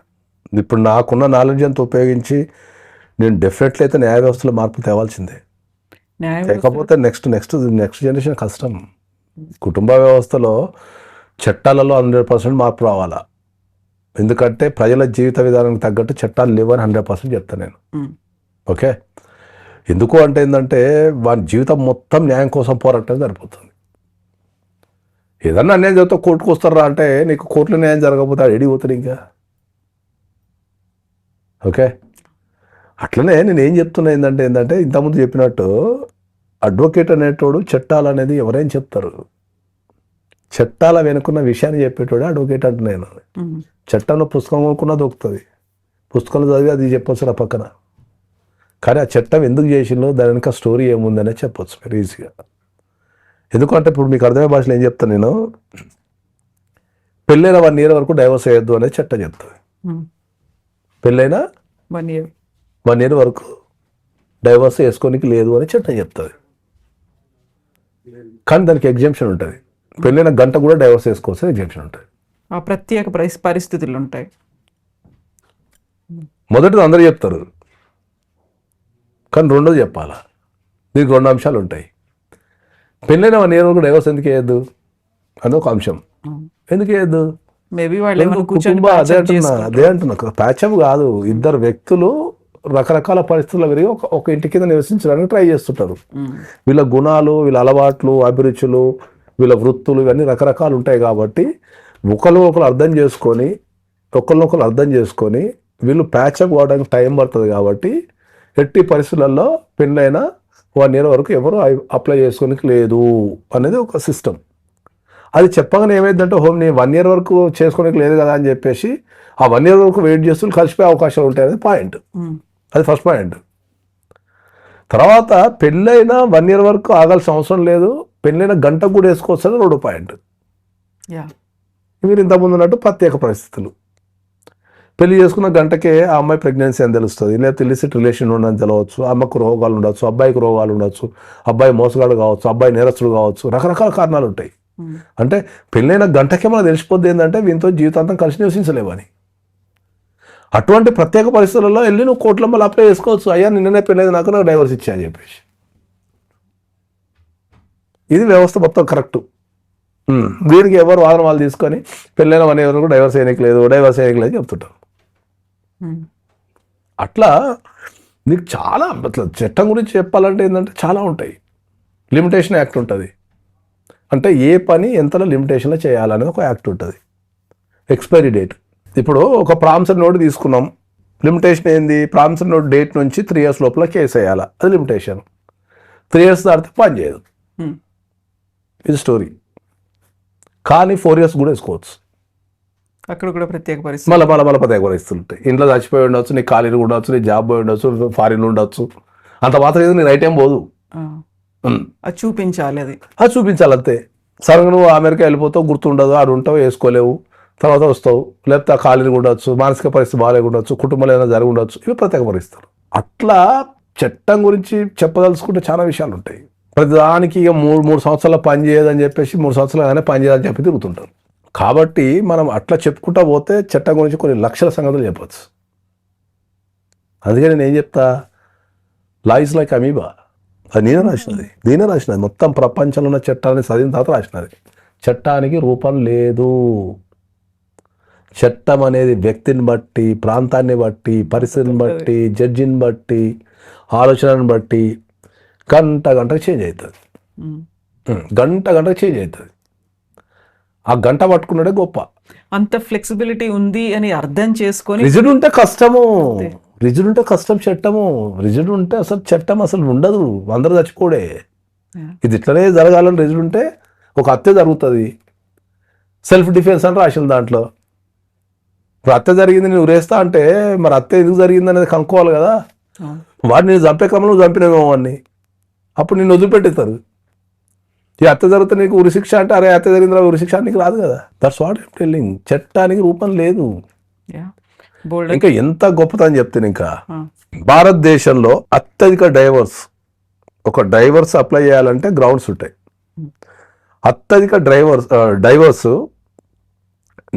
ఇప్పుడు నాకున్న నాలెడ్జ్ అంతా ఉపయోగించి నేను డెఫినెట్లీ అయితే న్యాయ వ్యవస్థలో మార్పు తేవాల్సిందే. లేకపోతే నెక్స్ట్ జనరేషన్ కష్టం. కుటుంబ వ్యవస్థలో చట్టాలలో 100% మార్పు రావాలా. ఎందుకంటే ప్రజల జీవిత విధానానికి తగ్గట్టు చట్టాలు లేవని 100% చెప్తాను నేను. ఓకే, ఎందుకు అంటే ఏంటంటే వారి జీవితం మొత్తం న్యాయం కోసం పోరాటం సరిపోతుంది. ఏదన్నా అన్యాయం జరిగితే కోర్టుకు వస్తారా అంటే నీకు కోర్టులో న్యాయం జరగకపోతే ఎడికి పోతుంది ఇంకా. ఓకే, అట్లనే నేను ఏం చెప్తున్నా ఏంటంటే ఇంతకుముందు చెప్పినట్టు అడ్వకేట్ అనేటోడు చట్టాలు అనేది ఎవరైనా చెప్తారు, చట్టాల వెనుకున్న విషయాన్ని చెప్పేటోడు అడ్వకేట్ అంటే నేను. చట్టంలో పుస్తకం కొనుక్కున్నా దొరుకుతుంది, పుస్తకంలో చదివి అది చెప్పొచ్చు నా పక్కన. కానీ ఆ చట్టం ఎందుకు చేసిందో దాని వెనుక స్టోరీ ఏముందనే చెప్పొచ్చు మీరు ఈజీగా. ఎందుకంటే ఇప్పుడు మీకు అర్థమయ్యే భాషలో ఏం చెప్తాను నేను, పెళ్ళైన 1 year వరకు డైవర్స్ అయ్యొద్దు అనేది చట్టం చెప్తుంది. పెళ్ళైనా 1 year వరకు డైవర్స్ వేసుకోనికి లేదు అని చట్టం చెప్తుంది. కానీ దానికి ఎగ్జామ్షన్ ఉంటుంది. పెళ్ళైన గంట కూడా డైవర్స్ వేసుకోవచ్చు ఎగ్జామ్షన్ ఉంటుంది. ఆ ప్రత్యేక పరిస్థితులు ఉంటాయి. మొదటిది అందరూ చెప్తారు, కానీ రెండోది చెప్పాలా. దీనికి 2 అంశాలు ఉంటాయి. పెళ్ళైన 1 year వరకు డైవర్స్ ఎందుకు వేయద్దు అని ఒక అంశం. ఎందుకు వేయద్దు? మేబీ వాళ్ళు అదే అంటున్నా, ప్యాచప్ కాదు. ఇద్దరు వ్యక్తులు రకరకాల పరిస్థితుల్లో పెరిగి ఒక ఇంటి కింద నివసించడానికి ట్రై చేస్తుంటారు. వీళ్ళ గుణాలు, వీళ్ళ అలవాట్లు, అభిరుచులు, వీళ్ళ వృత్తులు ఇవన్నీ రకరకాలు ఉంటాయి. కాబట్టి ఒకరు అర్థం చేసుకొని వీళ్ళు ప్యాచప్ కావడానికి టైం పడుతుంది. కాబట్టి ఎట్టి పరిస్థితులలో పెళ్ళైన 1 year వరకు ఎవరు అప్లై చేసుకోనికి లేదు అనేది ఒక సిస్టమ్. అది చెప్పగానే ఏమైందంటే నీ 1 year వరకు చేసుకోనికి లేదు కదా అని చెప్పేసి ఆ 1 year వరకు వెయిట్ చేస్తూ కలిసిపోయే అవకాశాలు ఉంటాయి అనేది పాయింట్. అది ఫస్ట్ పాయింట్. తర్వాత పెళ్ళైన 1 year వరకు ఆగాల్సిన అవసరం లేదు, పెళ్ళైన గంట కూడా వేసుకోవచ్చు అని 2వ పాయింట్. మీరు ఇంతకుముందు ఉన్నట్టు ప్రత్యేక పరిస్థితులు. పెళ్లి చేసుకున్న గంటకే ఆ అమ్మాయి ప్రెగ్నెన్సీ అని తెలుస్తుంది, లేకపోతే ఇలిసిట్ రిలేషన్ ఉండని తెలవచ్చు, అమ్మకు రోగాలు ఉండొచ్చు, అబ్బాయికి రోగాలు ఉండొచ్చు, అబ్బాయి మోసగాడు కావచ్చు, అబ్బాయి నేరస్తుడు కావచ్చు, రకరకాల కారణాలు ఉంటాయి. అంటే పెళ్ళైన గంటకే మనకు తెలిసిపోద్ది ఏంటంటే వీంతో జీవితాంతం కలిసి నివసించలేవని. అటువంటి ప్రత్యేక పరిస్థితులలో వెళ్ళి నువ్వు కోర్టులో మళ్ళీ అప్లై చేసుకోవచ్చు, అయ్యా నిన్ననే పెళ్ళైంది నాకు డైవర్స్ ఇచ్చా అని చెప్పేసి. ఇది వ్యవస్థ మొత్తం కరెక్ట్. వీరికి ఎవరు వాదన వాళ్ళు తీసుకొని పెళ్ళైన 1 year వరకు డైవర్స్ చేయడానికి లేదు చెప్తుంటారు. అట్లా నీకు చాలా చట్టం గురించి చెప్పాలంటే ఏంటంటే చాలా ఉంటాయి. లిమిటేషన్ యాక్ట్ ఉంటుంది, అంటే ఏ పని ఎంతలో లిమిటేషన్లో చేయాలనేది ఒక యాక్ట్ ఉంటుంది. Expiry date. ఇప్పుడు ఒక ప్రామిసరీ నోట్ తీసుకున్నాం, లిమిటేషన్ ఏంది? ప్రామిసరీ నోట్ డేట్ నుంచి 3 years లోపల కేసు వేయాలి, అది లిమిటేషన్. 3 years దాటితే పని చేయదు, ఇది స్టోరీ. కానీ 4 years కూడా వేసుకోవచ్చు. అక్కడ కూడా ప్రత్యేక పరిస్థితి, మళ్ళీ ప్రత్యేక పరిస్థితులు ఉంటాయి. ఇంట్లో చచ్చిపోయి ఉండొచ్చు, నీ ఖాళీలు ఉండొచ్చు, నీ జాబ్ పోయి ఉండొచ్చు, ఫారిన్లో ఉండొచ్చు, అంత మాత్రం ఏదో నీ రైట్ టైం పోదు. అది చూపించాలి, అది చూపించాలి అంతే. సడన్గా నువ్వు అమెరికా వెళ్ళిపోతావు, గుర్తుండదు, ఆడు ఉంటావు, వేసుకోలేవు, తర్వాత వస్తావు, లేకపోతే ఖాళీలు ఉండొచ్చు, మానసిక పరిస్థితి బాగాలేక ఉండొచ్చు, కుటుంబంలో ఏదైనా జరిగి ఉండొచ్చు, ఇవి ప్రత్యేక పరిస్థితులు. అట్లా చట్టం గురించి చెప్పదలుచుకుంటే చాలా విషయాలు ఉంటాయి. ప్రతిదానికి ఇక 3 సంవత్సరాల పని చేయదని చెప్పేసి 3 సంవత్సరాలు కానీ పని చేయదని చెప్పి తిరుగుతుంటారు. కాబట్టి మనం అట్లా చెప్పుకుంటా పోతే చట్టం గురించి కొన్ని లక్షల సంగతులు చెప్పచ్చు. అందుకే నేను ఏం చెప్తా, లా ఇస్ లైక్ అమీబా. అది నేనే రాసినది మొత్తం ప్రపంచంలో ఉన్న చట్టాన్ని చదివిన తర్వాత రాసినది. చట్టానికి రూపం లేదు. చట్టం అనేది వ్యక్తిని బట్టి, ప్రాంతాన్ని బట్టి, పరిస్థితిని బట్టి, జడ్జిని బట్టి, ఆలోచనను బట్టి గంటకు చేంజ్ అవుతుంది. గంటకు చేంజ్ అవుతుంది. ఆ గంట పట్టుకున్నాడే గొప్ప. అంత ఫ్లెక్సిబిలిటీ ఉంది అని అర్థం చేసుకొని, రిజిడ్ ఉంటే కష్టం చట్టము. రిజిడ్ ఉంటే అసలు చట్టం అసలు ఉండదు, అందరూ చచ్చిపోడే. ఇది ఇట్లనే జరగాలని రిజిడ్ ఉంటే ఒక హత్య జరుగుతుంది, సెల్ఫ్ డిఫెన్స్ అని రాసిన దాంట్లో. ఇప్పుడు హత్య జరిగింది, నేను ఉరేస్తా అంటే మరి హత్య ఎందుకు జరిగింది అనేది కనుక్కోవాలి కదా. వాడిని నేను చంపే క్రమంలో చంపినామేమో వాడిని, అప్పుడు నేను వదిలిపెట్టేస్తారు. ఈ హత్య జరిగితే నీకు ఉరిశిక్ష అంటే అరే హత్య జరిగిన ఉరిశిక్ష నీకు రాదు కదా. That's what I'm telling. చట్టానికి రూపం లేదు. ఇంకా ఎంత గొప్పతనం చెప్తాను. ఇంకా భారతదేశంలో అత్యధిక డైవర్స్ ఒక డైవర్స్ అప్లై చేయాలంటే గ్రౌండ్స్ ఉంటాయి. అత్యధిక డైవర్స్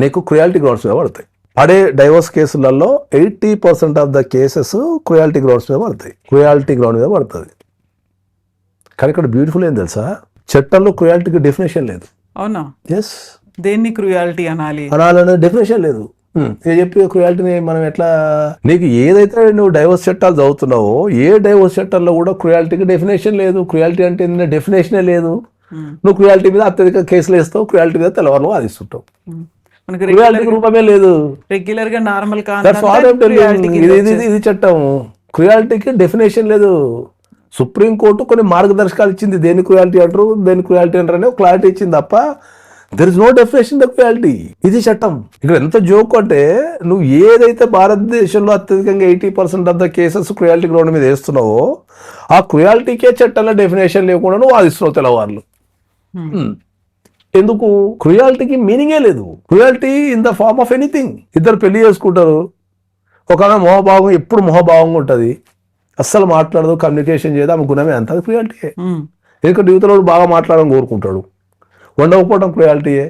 నీకు క్రుయాలిటీ గ్రౌండ్స్ మీద పడతాయి. పడే డైవర్స్ కేసులలో 80% of the cases cruelty grounds మీద పడతాయి. క్రుయాలిటీ గ్రౌండ్ మీద పడుతుంది. కానీ ఇక్కడ బ్యూటిఫుల్ ఏం తెలుసా, చట్టంలో క్రుయాలిటీకి డెఫినేషన్ లేదు. అవునా? ఎస్, దేన్ని క్రుయాలిటీ అనాలి అనాలనే డెఫినేషన్ లేదు. చెప్పి క్రుయాలిటీని మనం ఎట్లా, నీకు ఏదైతే నువ్వు డైవర్స్ చట్టాలు చదువుతున్నావో ఏ డైవర్స్ చట్టాల్లో కూడా క్రుయాలిటీకి డెఫినేషన్ లేదు. క్రుయాలిటీ అంటే డెఫినేషనే లేదు. నువ్వు క్రుయాలిటీ మీద అత్యధిక కేసులు వేస్తావు, క్రుయాలిటీ మీద తెల్లవారు వాదిస్తుంటావు. క్రుయాలిటీకి రూపమే లేదు. రెగ్యులర్ గా నార్మల్ ఇది చట్టం. క్రుయాలిటీకి డెఫినేషన్ లేదు. సుప్రీంకోర్టు కొన్ని మార్గదర్శకాలు ఇచ్చింది, దేని క్రుయాలిటీ అంటారు, దేని క్రుయాలిటీ అంటారు అని క్లారిటీ ఇచ్చింది తప్ప there is no definition the cruelty. ఇది చట్టం. ఇక్కడ ఎంత జోక్ అంటే, నువ్వు ఏదైతే భారతదేశంలో అత్యధికంగా 80% of the cases cruelty ground మీద వేస్తున్నావో ఆ క్రుయాలిటీకే చట్టంలో డెఫినేషన్ లేకుండా నువ్వు వాదిస్తున్నావు తెల్లవారులు. ఎందుకు? క్రుయాలిటీకి మీనింగే లేదు. Cruelty in the form of anything. ఇద్దరు పెళ్లి చేసుకుంటారు, ఒక మొహభావం ఎప్పుడు మొహభావంగా ఉంటుంది, అస్సలు మాట్లాడదు, కమ్యూనికేషన్ చేయదు, ఆమె గుణమే అంత, అది క్రుయాలిటీయే. ఎందుకంటే యువతలో బాగా మాట్లాడడం కోరుకుంటాడు, వండకపోవడం క్రుయాలిటీయే,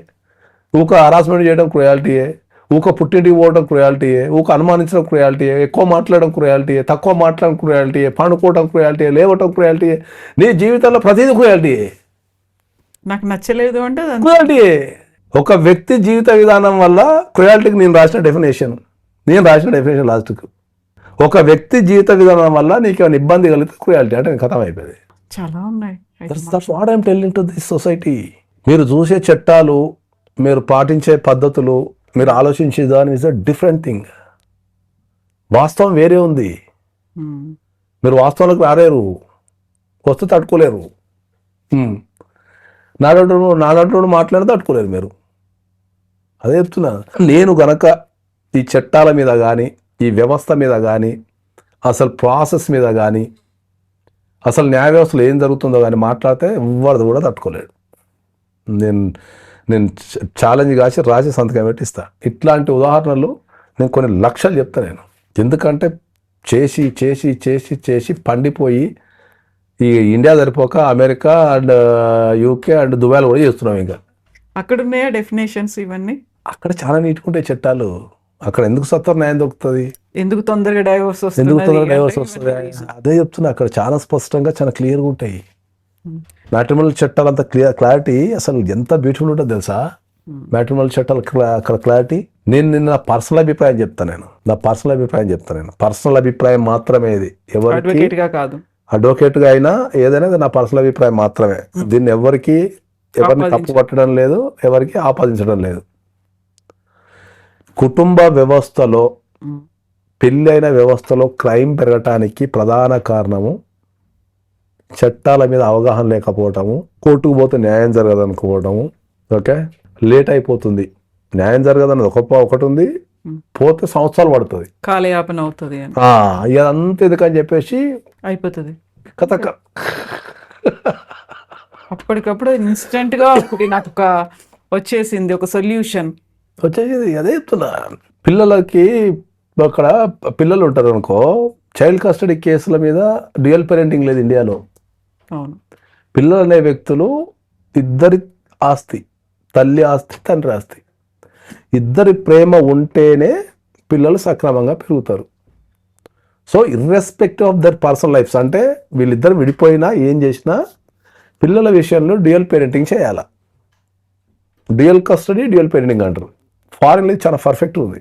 ఊక హరాస్మెంట్ చేయడం క్రుయాలిటీయే, ఊక పుట్టింటికి పోవడం క్రుయాలిటీయే, ఊక అనుమానించడం క్రుయాలిటీయే, ఎక్కువ మాట్లాడడం క్రుయాలిటీయే, తక్కువ మాట్లాడడం క్రుయాలిటీయే, పండుకోవడం క్రుయాలిటీయే, లేవటం క్రుయాలిటీయే. నీ జీవితంలో ప్రతిదీ క్రుయాలిటీయే. నాకు నచ్చలేదు అంటే క్రుయాలిటీయే. ఒక వ్యక్తి జీవిత విధానం వల్ల క్రుయాలిటీకి నేను రాసిన డెఫినేషన్ లాస్ట్కు, ఒక వ్యక్తి జీవిత విధానం వల్ల నీకు ఏమైనా ఇబ్బంది కలిగితే క్రుయాలిటీ అంటే కథం అయిపోయింది. చాలా ఉన్నాయి. That's what I'm telling to this society. మీరు చూసే చట్టాలు, మీరు పాటించే పద్ధతులు, మీరు ఆలోచించే దాని ఇస్ అ డిఫరెంట్ థింగ్. వాస్తవం వేరే ఉంది. మీరు వాస్తవాలకు రాలేరు, వస్తే తట్టుకోలేరు. నాడంటూ మాట్లాడితే తట్టుకోలేరు మీరు. అదే చెప్తున్నా. నేను గనక ఈ చట్టాల మీద కానీ, ఈ వ్యవస్థ మీద కానీ, అసలు ప్రాసెస్ మీద కానీ, అసలు న్యాయ వ్యవస్థలో ఏం జరుగుతుందో కానీ మాట్లాడితే ఎవరిది కూడా తట్టుకోలేడు. నేను ఛాలెంజ్ కాసి రాసి సంతకం పెట్టి ఇస్తా. ఇట్లాంటి ఉదాహరణలు నేను కొన్ని లక్షలు చెప్తా నేను. ఎందుకంటే చేసి చేసి చేసి చేసి పండిపోయి ఈ ఇండియా సరిపోక అమెరికా అండ్ యూకే అండ్ దుబాయ్లో కూడా చేస్తున్నాం. ఇంకా అక్కడ ఉన్నాయా డెఫినేషన్స్ ఇవన్నీ? అక్కడ చాలా నీట్గా ఉంటాయి చట్టాలు. అక్కడ ఎందుకు సత్వర న్యాయం దొరుకుతుంది, ఎందుకు తొందరగా డైవర్స్ వస్తుంది, అదే చెప్తున్నా. అక్కడ చాలా స్పష్టంగా చాలా క్లియర్గా ఉంటాయి. మ్యాట్రిమోనియల్ చట్టాలు అంత క్లారిటీ అసలు ఎంత బ్యూటిఫుల్ ఉంటుందో తెలుసా. మ్యాట్రిమోనియల్ చట్టాలు అక్కడ క్లారిటీ. నేను నా పర్సనల్ అభిప్రాయం చెప్తాను. పర్సనల్ అభిప్రాయం మాత్రమే ఇది. ఎవరికి కాదు, అడ్వకేట్ గా అయినా ఏదైనా నా పర్సనల్ అభిప్రాయం మాత్రమే. దీన్ని ఎవరిని తప్పు పట్టడం లేదు, ఎవరికి ఆపాదించడం లేదు. కుటుంబ వ్యవస్థలో, పెళ్ళైన వ్యవస్థలో క్రైమ్ పెరగటానికి ప్రధాన కారణము చట్టాల మీద అవగాహన లేకపోవటము, కోర్టుకు పోతే న్యాయం జరగదనుకోవటము. ఓకే, లేట్ అయిపోతుంది, న్యాయం జరగదన్నది ఒకటి ఉంది, పోతే సంవత్సరాలు పడుతుంది, కాలయాపన అవుతుంది, ఇదంతా ఎందుకని చెప్పేసి అయిపోతుంది కథ. అప్పటికప్పుడు ఇన్స్టెంట్ గా నాకు వచ్చేసింది ఒక సొల్యూషన్ వచ్చేసింది. అదే చెప్తున్నా. పిల్లలకి అక్కడ పిల్లలు ఉంటారు అనుకో, చైల్డ్ కస్టడీ కేసుల మీద డ్యూయల్ పేరెంటింగ్ లేదు ఇండియాలో. అవును. పిల్లలు అనే వ్యక్తులు ఇద్దరి ఆస్తి, తల్లి ఆస్తి, తండ్రి ఆస్తి, ఇద్దరి ప్రేమ ఉంటేనే పిల్లలు సక్రమంగా పెరుగుతారు. So irrespective of their personal lifes, అంటే వీళ్ళిద్దరు విడిపోయినా ఏం చేసినా పిల్లల విషయంలో డ్యూయల్ పేరెంటింగ్ చేయాలి. డ్యూయల్ కస్టడీ, డ్యూయల్ పేరెంటింగ్ అంటారు. ఫారెన్లో చాలా పర్ఫెక్ట్ ఉంది.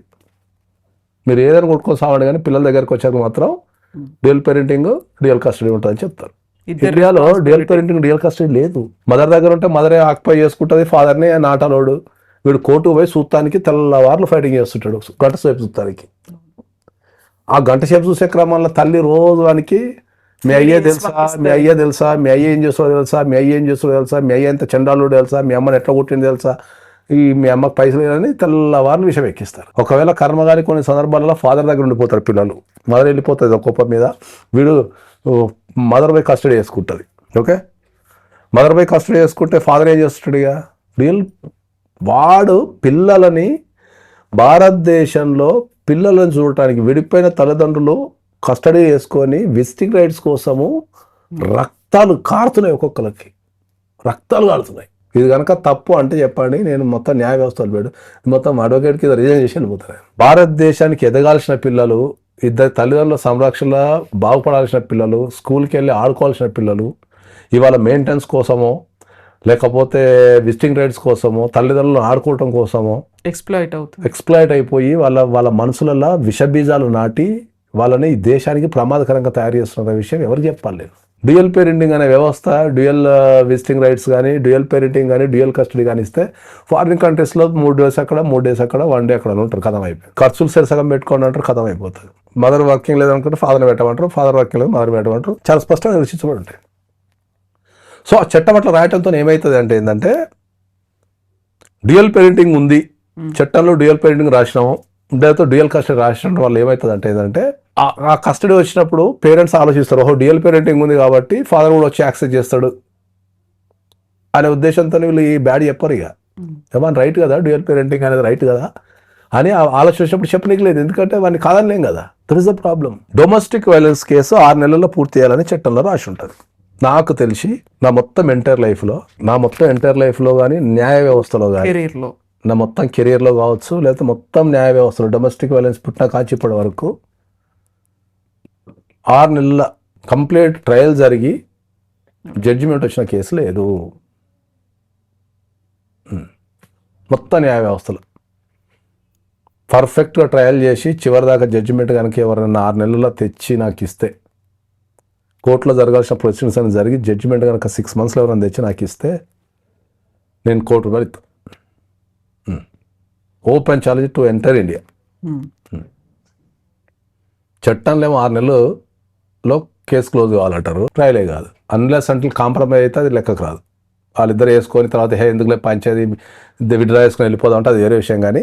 మీరు ఏదైనా కొట్టుకొని సావండి, కానీ పిల్లల దగ్గరకు వచ్చాక మాత్రం డ్యూయల్ పేరెంటింగ్, డ్యూయల్ కస్టడీ ఉంటుందని చెప్తారు. ఇండియాలో డ్యూయల్ పేరెంటింగ్, డ్యూయల్ కస్టడీ లేదు. మదర్ దగ్గర ఉంటే మదరే ఆక్యుపై చేసుకుంటుంది, ఫాదర్ని నాటలోడు. వీడు కోర్టుకు పోయి చూస్తానికి తెల్లవార్లు ఫైటింగ్ చేస్తుంటాడు, గంట సేపు చూస్తానికి. ఆ గంట సేపు చూసే క్రమంలో తల్లి రోజు వానికి మీ అయ్యే తెలుసా, మీ అయ్యే తెలుసా, మీ అయ్య ఏం చేస్తాడో తెలుసా, మీ అయ్య ఏం చేస్తాడో తెలుసా, మీ అయ్య ఎంత చండాలుడు తెలుసా, మీ అమ్మని ఎట్లా కొట్టింది తెలుసా, మీ అమ్మకి పైసలు లేదని తెల్లవారులు విషయం ఎక్కిస్తారు. ఒకవేళ కర్మగారి కొన్ని సందర్భాలలో ఫాదర్ దగ్గర ఉండిపోతారు పిల్లలు, మదర్ వెళ్ళిపోతుంది ఒక కుప్ప మీద, వీడు మదర్ బై కస్టడీ చేసుకుంటుంది. ఓకే, మదర్ బై కస్టడీ చేసుకుంటే ఫాదర్ ఏం చేస్తాడు? ఇక రియల్ వాడు పిల్లలని, భారతదేశంలో పిల్లలను చూడటానికి విడిపోయిన తల్లిదండ్రులు కస్టడీ చేసుకొని విజిటింగ్ రైట్స్ కోసము రక్త రక్తాలు కారుతున్నాయి, ఒక్కొక్కరికి రక్తాలు కారుతున్నాయి. ఇది కనుక తప్పు అంటే చెప్పండి, నేను మొత్తం న్యాయ వ్యవస్థలు పెడు మొత్తం అడ్వకేట్ కింద రిజైన్ చేసి వెళ్ళిపోతాను. భారతదేశానికి ఎదగాల్సిన పిల్లలు, ఇద్దరు తల్లిదండ్రుల సంరక్షణ బాగుపడాల్సిన పిల్లలు, స్కూల్కి వెళ్ళి ఆడుకోవాల్సిన పిల్లలు ఇవాళ మెయింటెనెన్స్ కోసమో లేకపోతే విజిటింగ్ రైట్స్ కోసమో తల్లిదండ్రులను ఆడుకోవటం కోసమో ఎక్స్ప్లాయిట్ అయిపోయి వాళ్ళ మనసులలో విషబీజాలు నాటి వాళ్ళని ఈ దేశానికి ప్రమాదకరంగా తయారు చేస్తున్న విషయం ఎవరికి చెప్పాలి నేను. డ్యూయల్ పేరెంటింగ్ అనే వ్యవస్థ, డ్యూయల్ విజిటింగ్ రైట్స్ కానీ, డ్యూయల్ పేరెంటింగ్ కానీ, డ్యూయల్ కస్టడీ కానీ ఇస్తే ఫారిన్ కంట్రీస్లో 3 days అక్కడ, 3 days అక్కడ, 1 day అక్కడ ఉంటారు, కథం అయిపోయి. ఖర్చులు సరిసగం పెట్టుకోండి అంటారు, కథం అయిపోతుంది. మదర్ వర్కింగ్ లేదనుకుంటే ఫాదర్ పెట్టమంటారు, ఫాదర్ వర్కింగ్ లేదు మదర్ పెట్టమంటారు, చాలా స్పష్టంగా నిర్వచించబడి ఉంటాయి. సో ఆ చట్టం అట్లా రాయటంతో ఏమవుతుంది అంటే ఏంటంటే డ్యూయల్ పేరెంటింగ్ ఉంది, చట్టంలో డ్యూయల్ పేరెంటింగ్ రాసినాము, దాంతో డ్యూయల్ కస్టడీ రాసిన వల్ల ఏమవుతుంది అంటే ఏంటంటే ఆ కస్టడీ వచ్చినప్పుడు పేరెంట్స్ ఆలోచిస్తారు, ఓహో డ్యూయల్ పేరెంటింగ్ ఉంది కాబట్టి ఫాదర్ కూడా వచ్చి యాక్సెస్ చేస్తాడు అనే ఉద్దేశంతో వీళ్ళు ఈ బ్యాడ్ చెప్పరు. ఇక ఏమన్నా రైట్ కదా, డ్యూయల్ పేరెంటింగ్ అనేది రైట్ కదా అని ఆలోచన వచ్చినప్పుడు చెప్పనీకి లేదు, ఎందుకంటే వాడిని కాదనిలేం కదా. That is the problem. Domestic violence case 6 నెలల్లో పూర్తి చేయాలని చట్టంలో రాసి ఉంటుంది. నాకు తెలిసి నా మొత్తం ఎంటైర్ లైఫ్లో కానీ న్యాయ వ్యవస్థలో కానీ నా మొత్తం కెరీర్లో కావచ్చు, లేకపోతే మొత్తం న్యాయ వ్యవస్థలో డొమెస్టిక్ వైలెన్స్ పుట్టిన కాచి ఇప్పటి వరకు 6 నెలల కంప్లీట్ ట్రయల్ జరిగి జడ్జిమెంట్ వచ్చిన కేసు లేదు. మొత్తం న్యాయ వ్యవస్థలో పర్ఫెక్ట్గా ట్రయల్ చేసి చివరిదాకా జడ్జిమెంట్ కనుక ఎవరైనా 6 నెలల్లో తెచ్చి నాకు ఇస్తే, కోర్టులో జరగాల్సిన ప్రొసీడింగ్స్ అని జరిగి జడ్జిమెంట్ కనుక 6 monthsలో ఎవరైనా తెచ్చి నాకు ఇస్తే నేను కోర్టు వెళ్తాను. Open challenge to enter India. చట్టంలో 6 నెలల్లో కేసు క్లోజ్ కావాలంటారు, ట్రయలే కాదు. అన్లెస్ అంటే కాంప్రమైజ్ అయితే అది లెక్కకు రాదు. వాళ్ళిద్దరు వేసుకొని తర్వాత ఎందుకులే పంచాయతీ విడ్రా వేసుకొని వెళ్ళిపోదాం అంటే అది వేరే విషయం. కానీ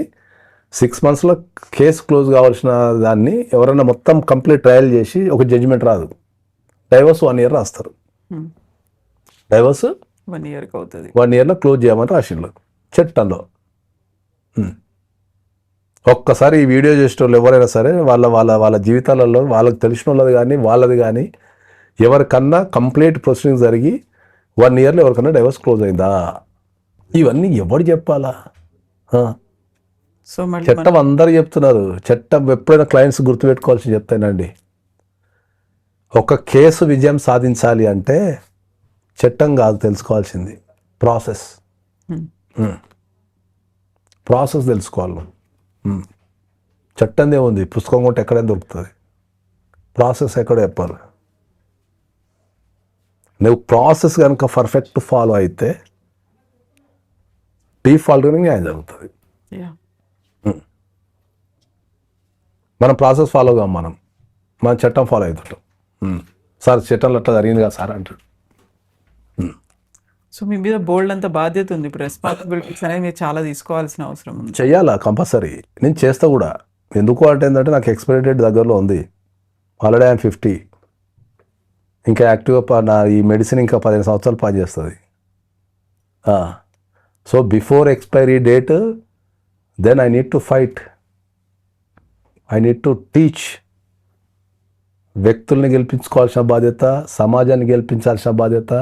6 monthsలో కేసు క్లోజ్ కావాల్సిన దాన్ని ఎవరైనా మొత్తం కంప్లీట్ ట్రయల్ చేసి ఒక జడ్జిమెంట్ రాదు. డైవర్స్ 1 year రాస్తారు. డైవర్స్ 1 yearకి అవుతుంది. 1 yearలో క్లోజ్ చేయమని రాసిండ్రు చట్టంలో. ఒక్కసారి ఈ వీడియో చేసేటోళ్ళు ఎవరైనా సరే వాళ్ళ జీవితాలలో వాళ్ళకి తెలిసిన వాళ్ళది కానీ వాళ్ళది కానీ ఎవరికన్నా కంప్లీట్ ప్రొసీడింగ్ జరిగి 1 yearలో ఎవరికన్నా డైవర్స్ క్లోజ్ అయిందా, ఇవన్నీ ఎవరు చెప్పాలా? సో చట్టం అందరు చెప్తున్నారు. చట్టం ఎప్పుడైనా క్లయింట్స్ గుర్తుపెట్టుకోవాల్సి చెప్తానండి, ఒక కేసు విజయం సాధించాలి అంటే చట్టం కాదు తెలుసుకోవాల్సింది, ప్రాసెస్ తెలుసుకోవాలి. చట్టందే ఉంది, పుస్తకం కొంటే ఎక్కడైనా దొరుకుతుంది, ప్రాసెస్ ఎక్కడ చెప్పాలి. నువ్వు ప్రాసెస్ కనుక పర్ఫెక్ట్ ఫాలో అయితే డిఫాల్ట్గా న్యాయం జరుగుతుంది. మనం ప్రాసెస్ ఫాలో కాం, మనం చట్టం ఫాలో అవుతుంటాం. సార్ చట్టంలో అట్లా జరిగింది కదా సార్ అంటాడు. సో మీ మీద బోల్డ్ అంత బాధ్యత ఉంది, ఇప్పుడు రెస్పాన్సిబిలిటీస్ అనేది మీరు చాలా తీసుకోవాల్సిన అవసరం ఉంది. చెయ్యాలా, కంపల్సరీ. నేను చేస్తా కూడా. ఎందుకు అంటే ఏంటంటే నాకు ఎక్స్పైరీ డేట్ దగ్గరలో ఉంది. Already I'm 50. ఇంకా యాక్టివ్గా నా ఈ మెడిసిన్ ఇంకా 15 సంవత్సరాలు పనిచేస్తుంది. So before expiry date then I need to fight, I need to teach. వ్యక్తుల్ని గెలిపించుకోవాల్సిన బాధ్యత, సమాజాన్ని గెలిపించాల్సిన బాధ్యత,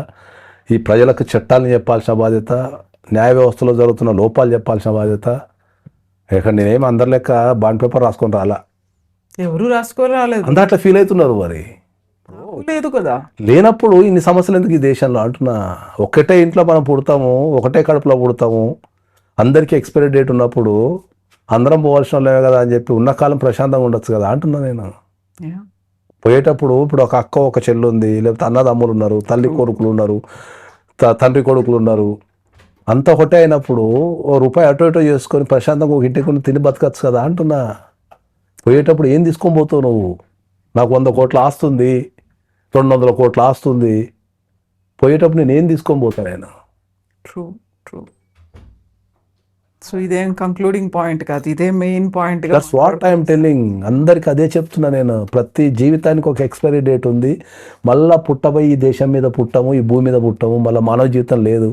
ఈ ప్రజలకు చట్టాలను చెప్పాల్సిన బాధ్యత, న్యాయ వ్యవస్థలో జరుగుతున్న లోపాలు చెప్పాల్సిన బాధ్యత. ఇక్కడ నేనేమి అందరి లెక్క బాండ్ పేపర్ రాసుకొని రాలా, ఎవరు రాసుకొని రాలేదు, అందరూ అట్లా ఫీల్ అవుతున్నారు. మరి లేదు కదా, లేనప్పుడు ఇన్ని సమస్యలు ఎందుకు ఈ దేశంలో అంటున్నా. ఒకటే ఇంట్లో మనం పుడతాము, ఒకటే కడుపులో పుడతాము, అందరికీ ఎక్స్పైరీ డేట్ ఉన్నప్పుడు అందరం పోవాల్సిన వాళ్ళే కదా అని చెప్పి ఉన్న కాలం ప్రశాంతంగా ఉండొచ్చు కదా అంటున్నా నేను. పోయేటప్పుడు ఇప్పుడు ఒక అక్క ఒక చెల్లు ఉంది, లేకపోతే అన్నదమ్ములు ఉన్నారు, తల్లి కొడుకులు ఉన్నారు, తండ్రి కొడుకులు ఉన్నారు, అంతా ఒకటే అయినప్పుడు ₹1 అటు ఇటు చేసుకొని ప్రశాంతంగా ఒక ఇంటికి కొన్ని తిని బతకచ్చు కదా అంటున్నా. పోయేటప్పుడు ఏం తీసుకొని పోతావు నువ్వు? నాకు 100 కోట్ల ఆస్తుంది, 200 కోట్ల ఆస్తుంది, పోయేటప్పుడు నేను ఏం తీసుకొని పోతాను నేను? ట్రూ. సో ఇదేం కంక్లూడింగ్ పాయింట్ కాదు, ఇదే main point. That's what I'm telling. అందరికి అదే చెప్తున్నా నేను. ప్రతి జీవితానికి ఒక ఎక్స్పైరీ డేట్ ఉంది. మళ్ళీ పుట్టబోయి ఈ దేశం మీద పుట్టము, ఈ భూమి మీద పుట్టము, మళ్ళీ మానవ జీవితం లేదు.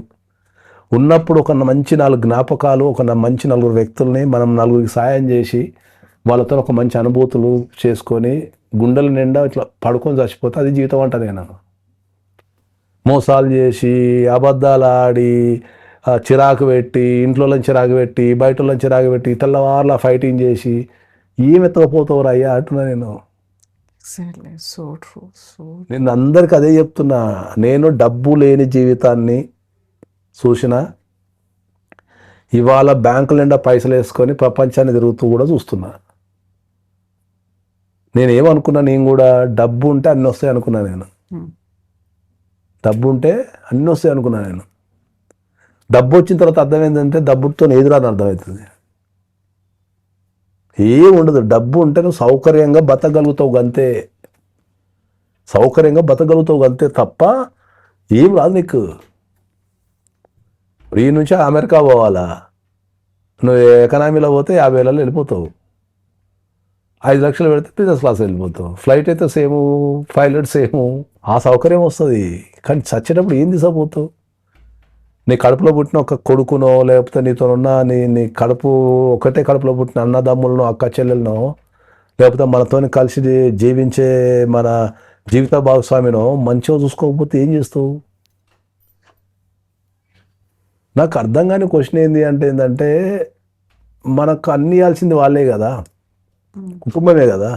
ఉన్నప్పుడు ఒక మంచి 4 జ్ఞాపకాలు, ఒక మంచి 4 వ్యక్తుల్ని మనం నలుగురికి సాయం చేసి వాళ్ళతో ఒక మంచి అనుభూతులు చేసుకొని గుండెల నిండా ఇట్లా పడుకొని చచ్చిపోతే అది జీవితం అంట నేను. మోసాలు చేసి అబద్ధాలు ఆడి చిరాకు పెట్టి ఇంట్లో చిరాకు పెట్టి బయట చిరాకు పెట్టి తెల్లవార్ల ఫైటింగ్ చేసి ఏం ఎత్తకపోతావు అయ్యా అంటున్నా నేను. So true. నేను అందరికి అదే చెప్తున్నా. నేను డబ్బు లేని జీవితాన్ని చూసిన, ఇవాళ బ్యాంకుల నిండా పైసలు వేసుకొని ప్రపంచాన్ని తిరుగుతూ కూడా చూస్తున్నా. నేనేమనుకున్నా, నేను కూడా డబ్బు ఉంటే అన్నీ వస్తాయి అనుకున్నా. నేను డబ్బు ఉంటే అన్నీ వస్తాయి అనుకున్నా. నేను డబ్బు వచ్చిన తర్వాత అర్థం ఏంటంటే డబ్బుతో ఎదురాని అర్థమవుతుంది. ఏం ఉండదు. డబ్బు ఉంటే నువ్వు సౌకర్యంగా బతకగలుగుతావు అంతే. సౌకర్యంగా బతకగలుగుతావు అంతే తప్ప ఏం రాదు నీకు. ఈ నుంచి అమెరికా పోవాలా, నువ్వు ఎకనామీలో పోతే 50,000 వెళ్ళిపోతావు. 5 లక్షలు పెడితే బిజినెస్ క్లాస్ వెళ్ళిపోతావు. ఫ్లైట్ అయితే సేము, పైలట్ సేము, ఆ సౌకర్యం వస్తుంది. కానీ చచ్చేటప్పుడు ఏం తీసుకుపోతావు? నీ కడుపులో పుట్టిన ఒక కొడుకునో, లేకపోతే నీతో ఉన్న నీ కడుపు ఒకటే కడుపులో పుట్టిన అన్నదమ్ములను, అక్క చెల్లెలను, లేకపోతే మనతో కలిసి జీవించే మన జీవిత భాగస్వామినో మంచిగా చూసుకోకపోతే ఏం చేస్తావు? నాకు అర్థం కాని క్వశ్చన్ ఏంటంటే మనకు అన్ని ఇవ్వాల్సింది వాళ్ళే కదా, కుటుంబమే కదా.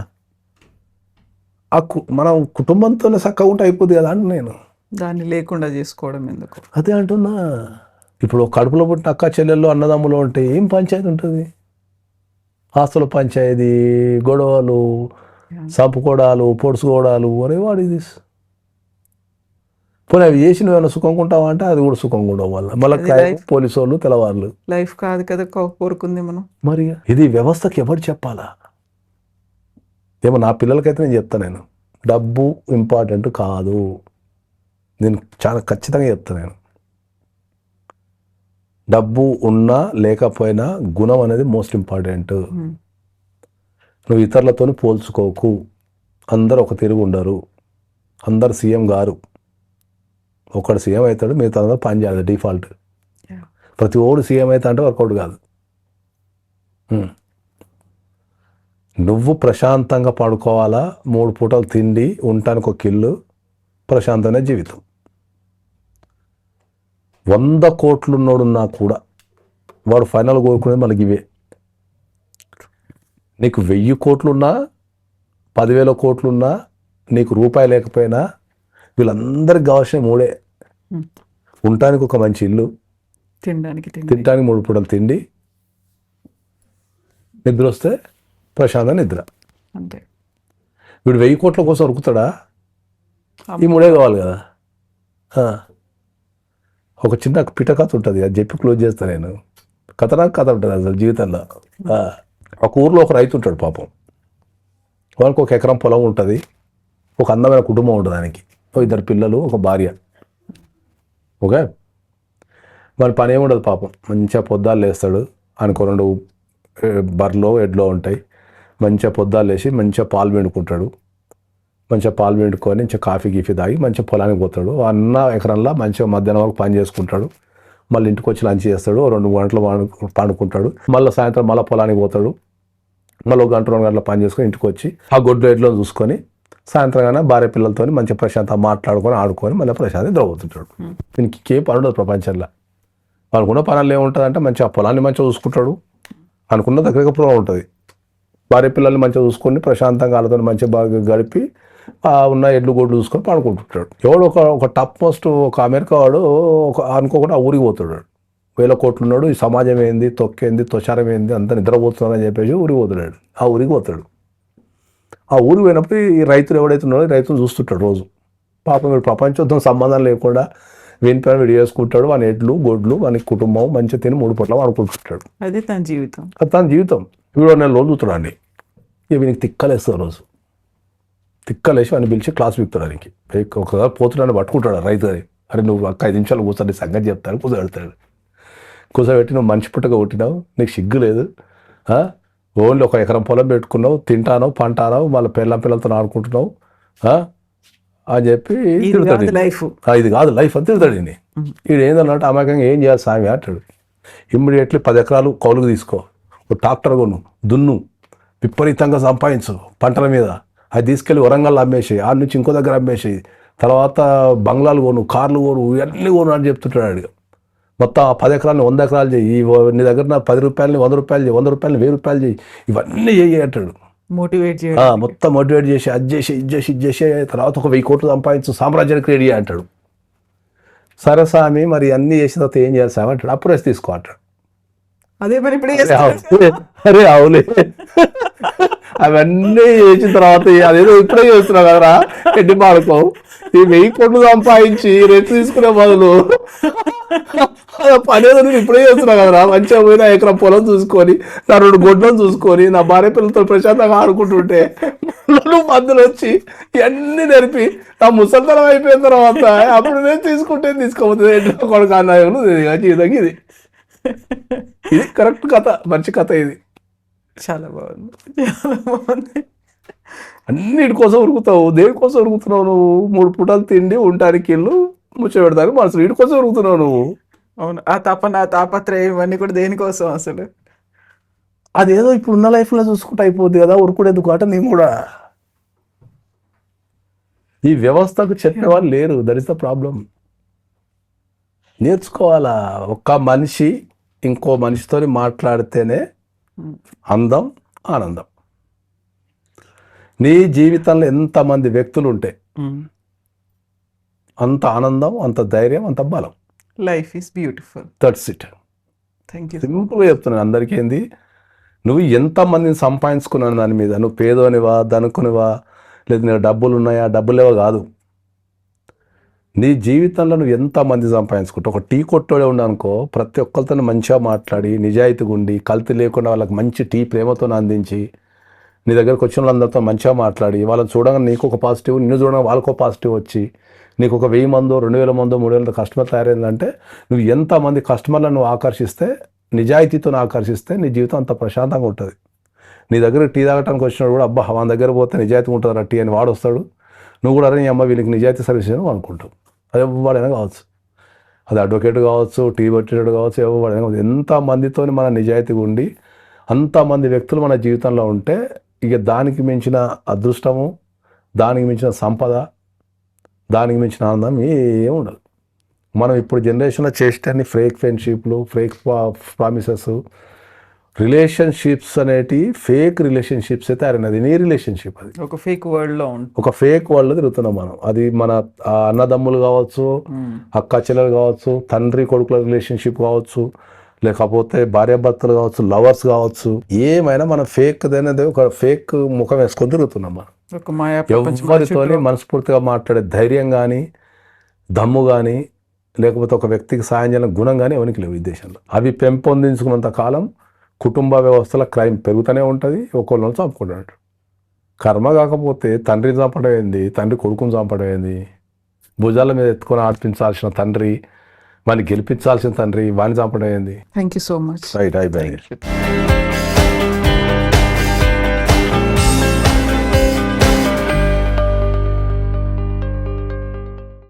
మనం కుటుంబంతోనే చక్కగా ఉంటే అయిపోద్ది కదా అని నేను. దాన్ని లేకుండా చేసుకోవడం ఎందుకు? అదే అంటున్నా. ఇప్పుడు కడుపులో పుట్టిన అక్క చెల్లెళ్ళు అన్నదమ్ములు ఉంటే ఏం పంచాయతీ ఉంటుంది? ఆస్తుల పంచాయతీ, గొడవలు, చంపుకోవడాలు, పొడుచుకోవడాలు, ఒరేవాడు ఇది. పోనీ అవి చేసి నువ్వేమైనా సుఖంగా ఉంటావా అంటే అది కూడా సుఖంగా ఉండవు. మళ్ళీ పోలీసు వాళ్ళు తెల్లవాళ్ళు. లైఫ్ కాదు కదా కోరుకుంది మనం. మరి ఇది వ్యవస్థకి ఎవరు చెప్పాలా? ఏమో నా పిల్లలకైతే నేను చెప్తాను, నేను డబ్బు ఇంపార్టెంట్ కాదు. నేను చాలా ఖచ్చితంగా చెప్తాను. నేను డబ్బు ఉన్నా లేకపోయినా గుణం అనేది మోస్ట్ ఇంపార్టెంట్. నువ్వు ఇతరులతో పోల్చుకోకు. అందరు ఒక తిరుగు ఉండరు. అందరు సీఎం గారు. ఒకడు సీఎం అవుతాడు, మిగతా అందరూ పని చేయాలి డిఫాల్ట్. ప్రతి ఓడు సీఎం అవుతా అంటే వర్కౌట్ కాదు. నువ్వు ప్రశాంతంగా పడుకోవాలా, 3 పూటలు తిండి, ఉండటానికి ఒక ఇల్లు, ప్రశాంతమైన జీవితం. 100 కోట్లున్నోడున్నా కూడా వాడు ఫైనల్ కోరుకునేది మనకి ఇవే. నీకు 1000 కోట్లున్నా, 10,000 కోట్లున్నా, నీకు రూపాయి లేకపోయినా వీళ్ళందరికి కావాల్సిన 3. ఉండటానికి ఒక మంచి ఇల్లు, తినడానికి 3 పూటలు తిండి, నిద్ర వస్తే ప్రశాంత నిద్ర. అంతే. వీడు 1000 కోట్ల కోసం ఉరుకుతాడా? ఈ 3 కావాలి కదా. ఒక చిన్న పిట కథ ఉంటుంది, అది చెప్పి క్లోజ్ చేస్తాను నేను. కథ ఉంటుంది అసలు జీవితంలో. ఒక ఊర్లో ఒక రైతు ఉంటాడు పాపం. వానికి 1 ఎకరం పొలం ఉంటుంది, ఒక అందమైన కుటుంబం ఉంటుంది. దానికి 2 పిల్లలు, ఒక భార్య. ఓకే, వాని పని ఏముండదు పాపం. మంచిగా పొద్దాలు లేస్తాడు. ఆయనకు 2 బర్రెలో ఎడ్లో ఉంటాయి. మంచిగా పొద్దాలు లేచి మంచిగా పాలు పిండుకుంటాడు. మంచిగా పాలు పిండుకొని మంచిగా కాఫీ గీఫీ తాగి మంచిగా పొలానికి పోతాడు. అన్న ఎకరంలో మంచిగా మధ్యాహ్నం వరకు పని చేసుకుంటాడు. మళ్ళీ ఇంటికి వచ్చి లంచ్ చేస్తాడు. 2 గంటలు పండుకుంటాడు. మళ్ళీ సాయంత్రం మళ్ళీ పొలానికి పోతాడు. మళ్ళీ 1 గంట 2 గంటల పని చేసుకొని ఇంటికి వచ్చి ఆ గొడ్లు ఎడ్లో చూసుకొని సాయంత్రం కానీ భార్య పిల్లలతో మంచిగా ప్రశాంతంగా మాట్లాడుకొని ఆడుకొని మళ్ళీ ప్రశాంతంగా నిద్రపోతుంటాడు. దీనికి ఏ పని ఉండదు ప్రపంచంలో. అనుకున్న పనులు ఏముంటుందంటే మంచిగా పొలాన్ని మంచిగా చూసుకుంటాడు. అనుకున్న దగ్గరగా పొలం ఉంటుంది. భార్య పిల్లల్ని మంచిగా చూసుకొని ప్రశాంతంగా వాళ్ళతో మంచిగా బాగా గడిపి ఉన్న ఎడ్లు గొడ్లు చూసుకొని పడుకుంటుంటాడు. ఎవడు ఒక టాప్ మోస్ట్ ఒక అమెరికా వాడు అనుకోకుండా ఆ ఊరికి పోతాడు. 1000 కోట్లు ఉన్నాడు. ఈ సమాజం ఏంది, తొక్కేంది, తుషారం ఏంది, అంతా నిద్రపోతున్నాడని చెప్పేసి ఊరికి పోతున్నాడు. ఆ ఊరికి పోతాడు. ఆ ఊరికి పోయినప్పుడు ఈ రైతులు ఎవడైతే ఉన్నాడో ఈ రైతులు చూస్తుంటాడు రోజు. పాపం వీడు ప్రపంచంతో సంబంధం లేకుండా వీని పైన వీడు చేసుకుంటాడు. వాని ఎడ్లు గొడ్లు వాని కుటుంబం మంచిగా తిని 3 పూట్ల వాడుకుంటుంటాడు. అది తన జీవితం. తన జీవితం. వీడు 1 నెల రోజు చూస్తాడండి. ఇక వీనికి తిక్కలేస్తాడు. రోజు తిక్కలేసి వాడిని పిలిచి క్లాస్ వీక్తాడు. ఆయనకి ఒకసారి పోతున్నాడని పట్టుకుంటాడు రైతు. అది అరే నువ్వు 5 నిమిషాలు కూర్చొని సంగతి చెప్తాను కూర్చోబెడతాడు. కూర్చోబెట్టి నువ్వు మనిషి పుట్టగా కొట్టినావు, నీకు సిగ్గు లేదు, ఓన్లీ 1 ఎకరం పొలం పెట్టుకున్నావు, తింటాను పంటాను, మళ్ళీ పిల్లలతో ఆడుకుంటున్నావు అని చెప్పి తిడతాడు. ఇది కాదు లైఫ్ అని తిడతాడు. వీడు ఏందన్నట్టు అమాయకంగా ఏం చేయాలి స్వామి అంటాడు. ఇమ్మీడియట్లీ 10 ఎకరాలు కౌలుకు తీసుకో, ఒక ట్రాక్టర్ కొను, దున్ను, విపరీతంగా సంపాదించు పంటల మీద. అది తీసుకెళ్ళి వరంగల్ అమ్మేసి, ఆడ నుంచి ఇంకో దగ్గర అమ్మేసి తర్వాత బంగ్లాలు కొను, కార్లు కొను, ఇవన్నీ కొను అని చెప్తుంటాడు అడిగా. మొత్తం ఆ 10 ఎకరాలని 100 ఎకరాలు చేయి, నీ దగ్గర నా 10 రూపాయలని 100 రూపాయలు చేయి, 100 రూపాయలని 1000 రూపాయలు చేయి, ఇవన్నీ చేయి అంటాడు. మోటివేట్ చేయడం. మొత్తం మోటివేట్ చేసి అది చేసి ఇది చేసి తర్వాత ఒక 1000 కోట్లు సంపాదించు, సామ్రాజ్యాన్ని క్రియేట్ చేయ అంటాడు. సరే స్వామి మరి అన్నీ చేసిన తర్వాత ఏం చేయాలి స్వామి అంటాడు. అప్పుడు రెస్ట్ తీసుకో అంటాడు. అదే మరి ఇప్పుడు అరే అవులే, అవన్నీ చేసిన తర్వాత అదేదో ఇప్పుడే చేస్తున్నావు కదరా ఎడ్డి పాడుకో, ఈ 1000 కోట్లు సంపాదించి రెస్ట్ తీసుకునే బదులు పనేదో నేను ఇప్పుడే చేస్తున్నావు కదరా, మంచిగా పోయిన ఎకరం పొలం చూసుకొని, నా 2 గొడ్లను చూసుకొని, నా భార్య పిల్లలతో ప్రశాంతంగా ఆడుకుంటుంటే నువ్వు మధ్యలో వచ్చి ఇవన్నీ నేర్పి నా ముసలితనం అయిపోయిన తర్వాత అప్పుడు నేను తీసుకుంటే తీసుకోబోతుంది ఎడ్ల కొడుకు అన్నాను. ఇది ఇది కరెక్ట్ కథ, మంచి కథ ఇది. చాలా బాగుంది, చాలా బాగుంది. అన్నిటి కోసం ఉరుకుతావు, దేనికోసం ఉరుకుతున్నావు నువ్వు? 3 పూటలు తిండి, ఉండటానికి ఇల్లు, ముచ్చ పెడతానికి మనసు, వీటి కోసం ఉరుకుతున్నావు నువ్వు. అవును, ఆ తపన తాపత్రయం ఇవన్నీ కూడా దేనికోసం అసలు? అదేదో ఇప్పుడు ఉన్న లైఫ్లో చూసుకుంటే అయిపోద్ది కదా, ఉరుకుడేందుకు అట. నేను కూడా ఈ వ్యవస్థకు చెప్పిన వాళ్ళు లేరు, దట్ ఇస్ ద ప్రాబ్లం. నేర్చుకోవాలా. ఒక్క మనిషి ఇంకో మనిషితో మాట్లాడితేనే అందం, ఆనందం. నీ జీవితంలో ఎంతమంది వ్యక్తులు ఉంటే అంత ఆనందం, అంత ధైర్యం, అంత బలం. Life is beautiful. That's it. Thank you. సింపుల్గా చెప్తున్నాను అందరికీ. ఏంది, నువ్వు ఎంతమందిని సంపాదించుకున్నాను దాని మీద, నువ్వు పేదోనివా, ధనుకునివా, లేదు నీకు డబ్బులు ఉన్నాయా, డబ్బులేవో కాదు. నీ జీవితంలో నువ్వు ఎంతమంది సంపాదించుకుంటావు. ఒక టీ కొట్టోడే ఉన్నానుకో, ప్రతి ఒక్కరితో మంచిగా మాట్లాడి, నిజాయితీగా ఉండి, కల్తీ లేకుండా వాళ్ళకి మంచి టీ ప్రేమతో అందించి, నీ దగ్గరకు వచ్చిన వాళ్ళందరితో మంచిగా మాట్లాడి, వాళ్ళని చూడగా నీకు ఒక పాజిటివ్, నిన్ను చూడగా వాళ్ళకో పాజిటివ్ వచ్చి, నీకు ఒక 1000 మందో 2000 మందో 3000 కస్టమర్ తయారైందంటే, నువ్వు ఎంతమంది కస్టమర్లను నువ్వు ఆకర్షిస్తే, నిజాయితీతో ఆకర్షిస్తే నీ జీవితం అంత ప్రశాంతంగా ఉంటుంది. నీ దగ్గర టీ తాగడానికి వచ్చినాడు కూడా, అబ్బా మన దగ్గర పోతే నిజాయితీ ఉంటుంది టీ అని వాడు వస్తాడు. నువ్వు కూడా అరే అమ్మ వీళ్ళకి నిజాయితీ సర్వీస్ అని అనుకుంటావు. అది ఎవడైనా కావచ్చు, అది అడ్వకేట్ కావచ్చు, టీ పట్టేటోడు కావచ్చు, ఎవడైనా కావచ్చు. ఎంతమందితో మన నిజాయితీగా ఉండి అంతమంది వ్యక్తులు మన జీవితంలో ఉంటే, ఇక దానికి మించిన అదృష్టము, దానికి మించిన సంపద, దానికి మించిన ఆనందం ఏం ఉండదు. మనం ఇప్పుడు జనరేషన్లో చేసేటన్ని ఫేక్ ఫ్రెండ్షిప్లు, ఫేక్ ప్రామిసెస్, రిలేషన్షిప్స్ అనేటివి ఫేక్ రిలేషన్షిప్స్ అయితే అరినది. నీ రిలేషన్షిప్ అది ఒక ఫేక్ వరల్డ్లో ఉంటుంది, ఒక ఫేక్ వరల్డ్లో తిరుగుతున్నాం మనం. అది మన అన్నదమ్ములు కావచ్చు, అక్క చెల్లెలు కావచ్చు, తండ్రి కొడుకుల రిలేషన్షిప్ కావచ్చు, లేకపోతే భార్యాభర్తలు కావచ్చు, లవర్స్ కావచ్చు, ఏమైనా మనం ఫేక్ అనేది ఒక ఫేక్ ముఖం వేసుకొని తిరుగుతున్నాం మనం. ఒక మాయా ఎవరితోని మనస్ఫూర్తిగా మాట్లాడే ధైర్యం కానీ, దమ్ము కానీ, లేకపోతే ఒక వ్యక్తికి సాయం చేయడం గుణం కానీ ఎవరికి లేవు ఈ దేశంలో. అవి పెంపొందించుకున్నంత కాలం కుటుంబ వ్యవస్థల క్రైమ్ పెరుగుతూనే ఉంటుంది, ఒక్కొక్కరు చంపుకుంటాడు. కర్మ కాకపోతే తండ్రిని చంపడం ఏంది, తండ్రి కొడుకుని చంపడం ఏంది, భుజాల మీద ఎత్తుకొని ఆడిపించాల్సిన తండ్రి, వాడిని గెలిపించాల్సిన తండ్రి వాడిని చంపడం ఏంది. Thank you so much. Right, I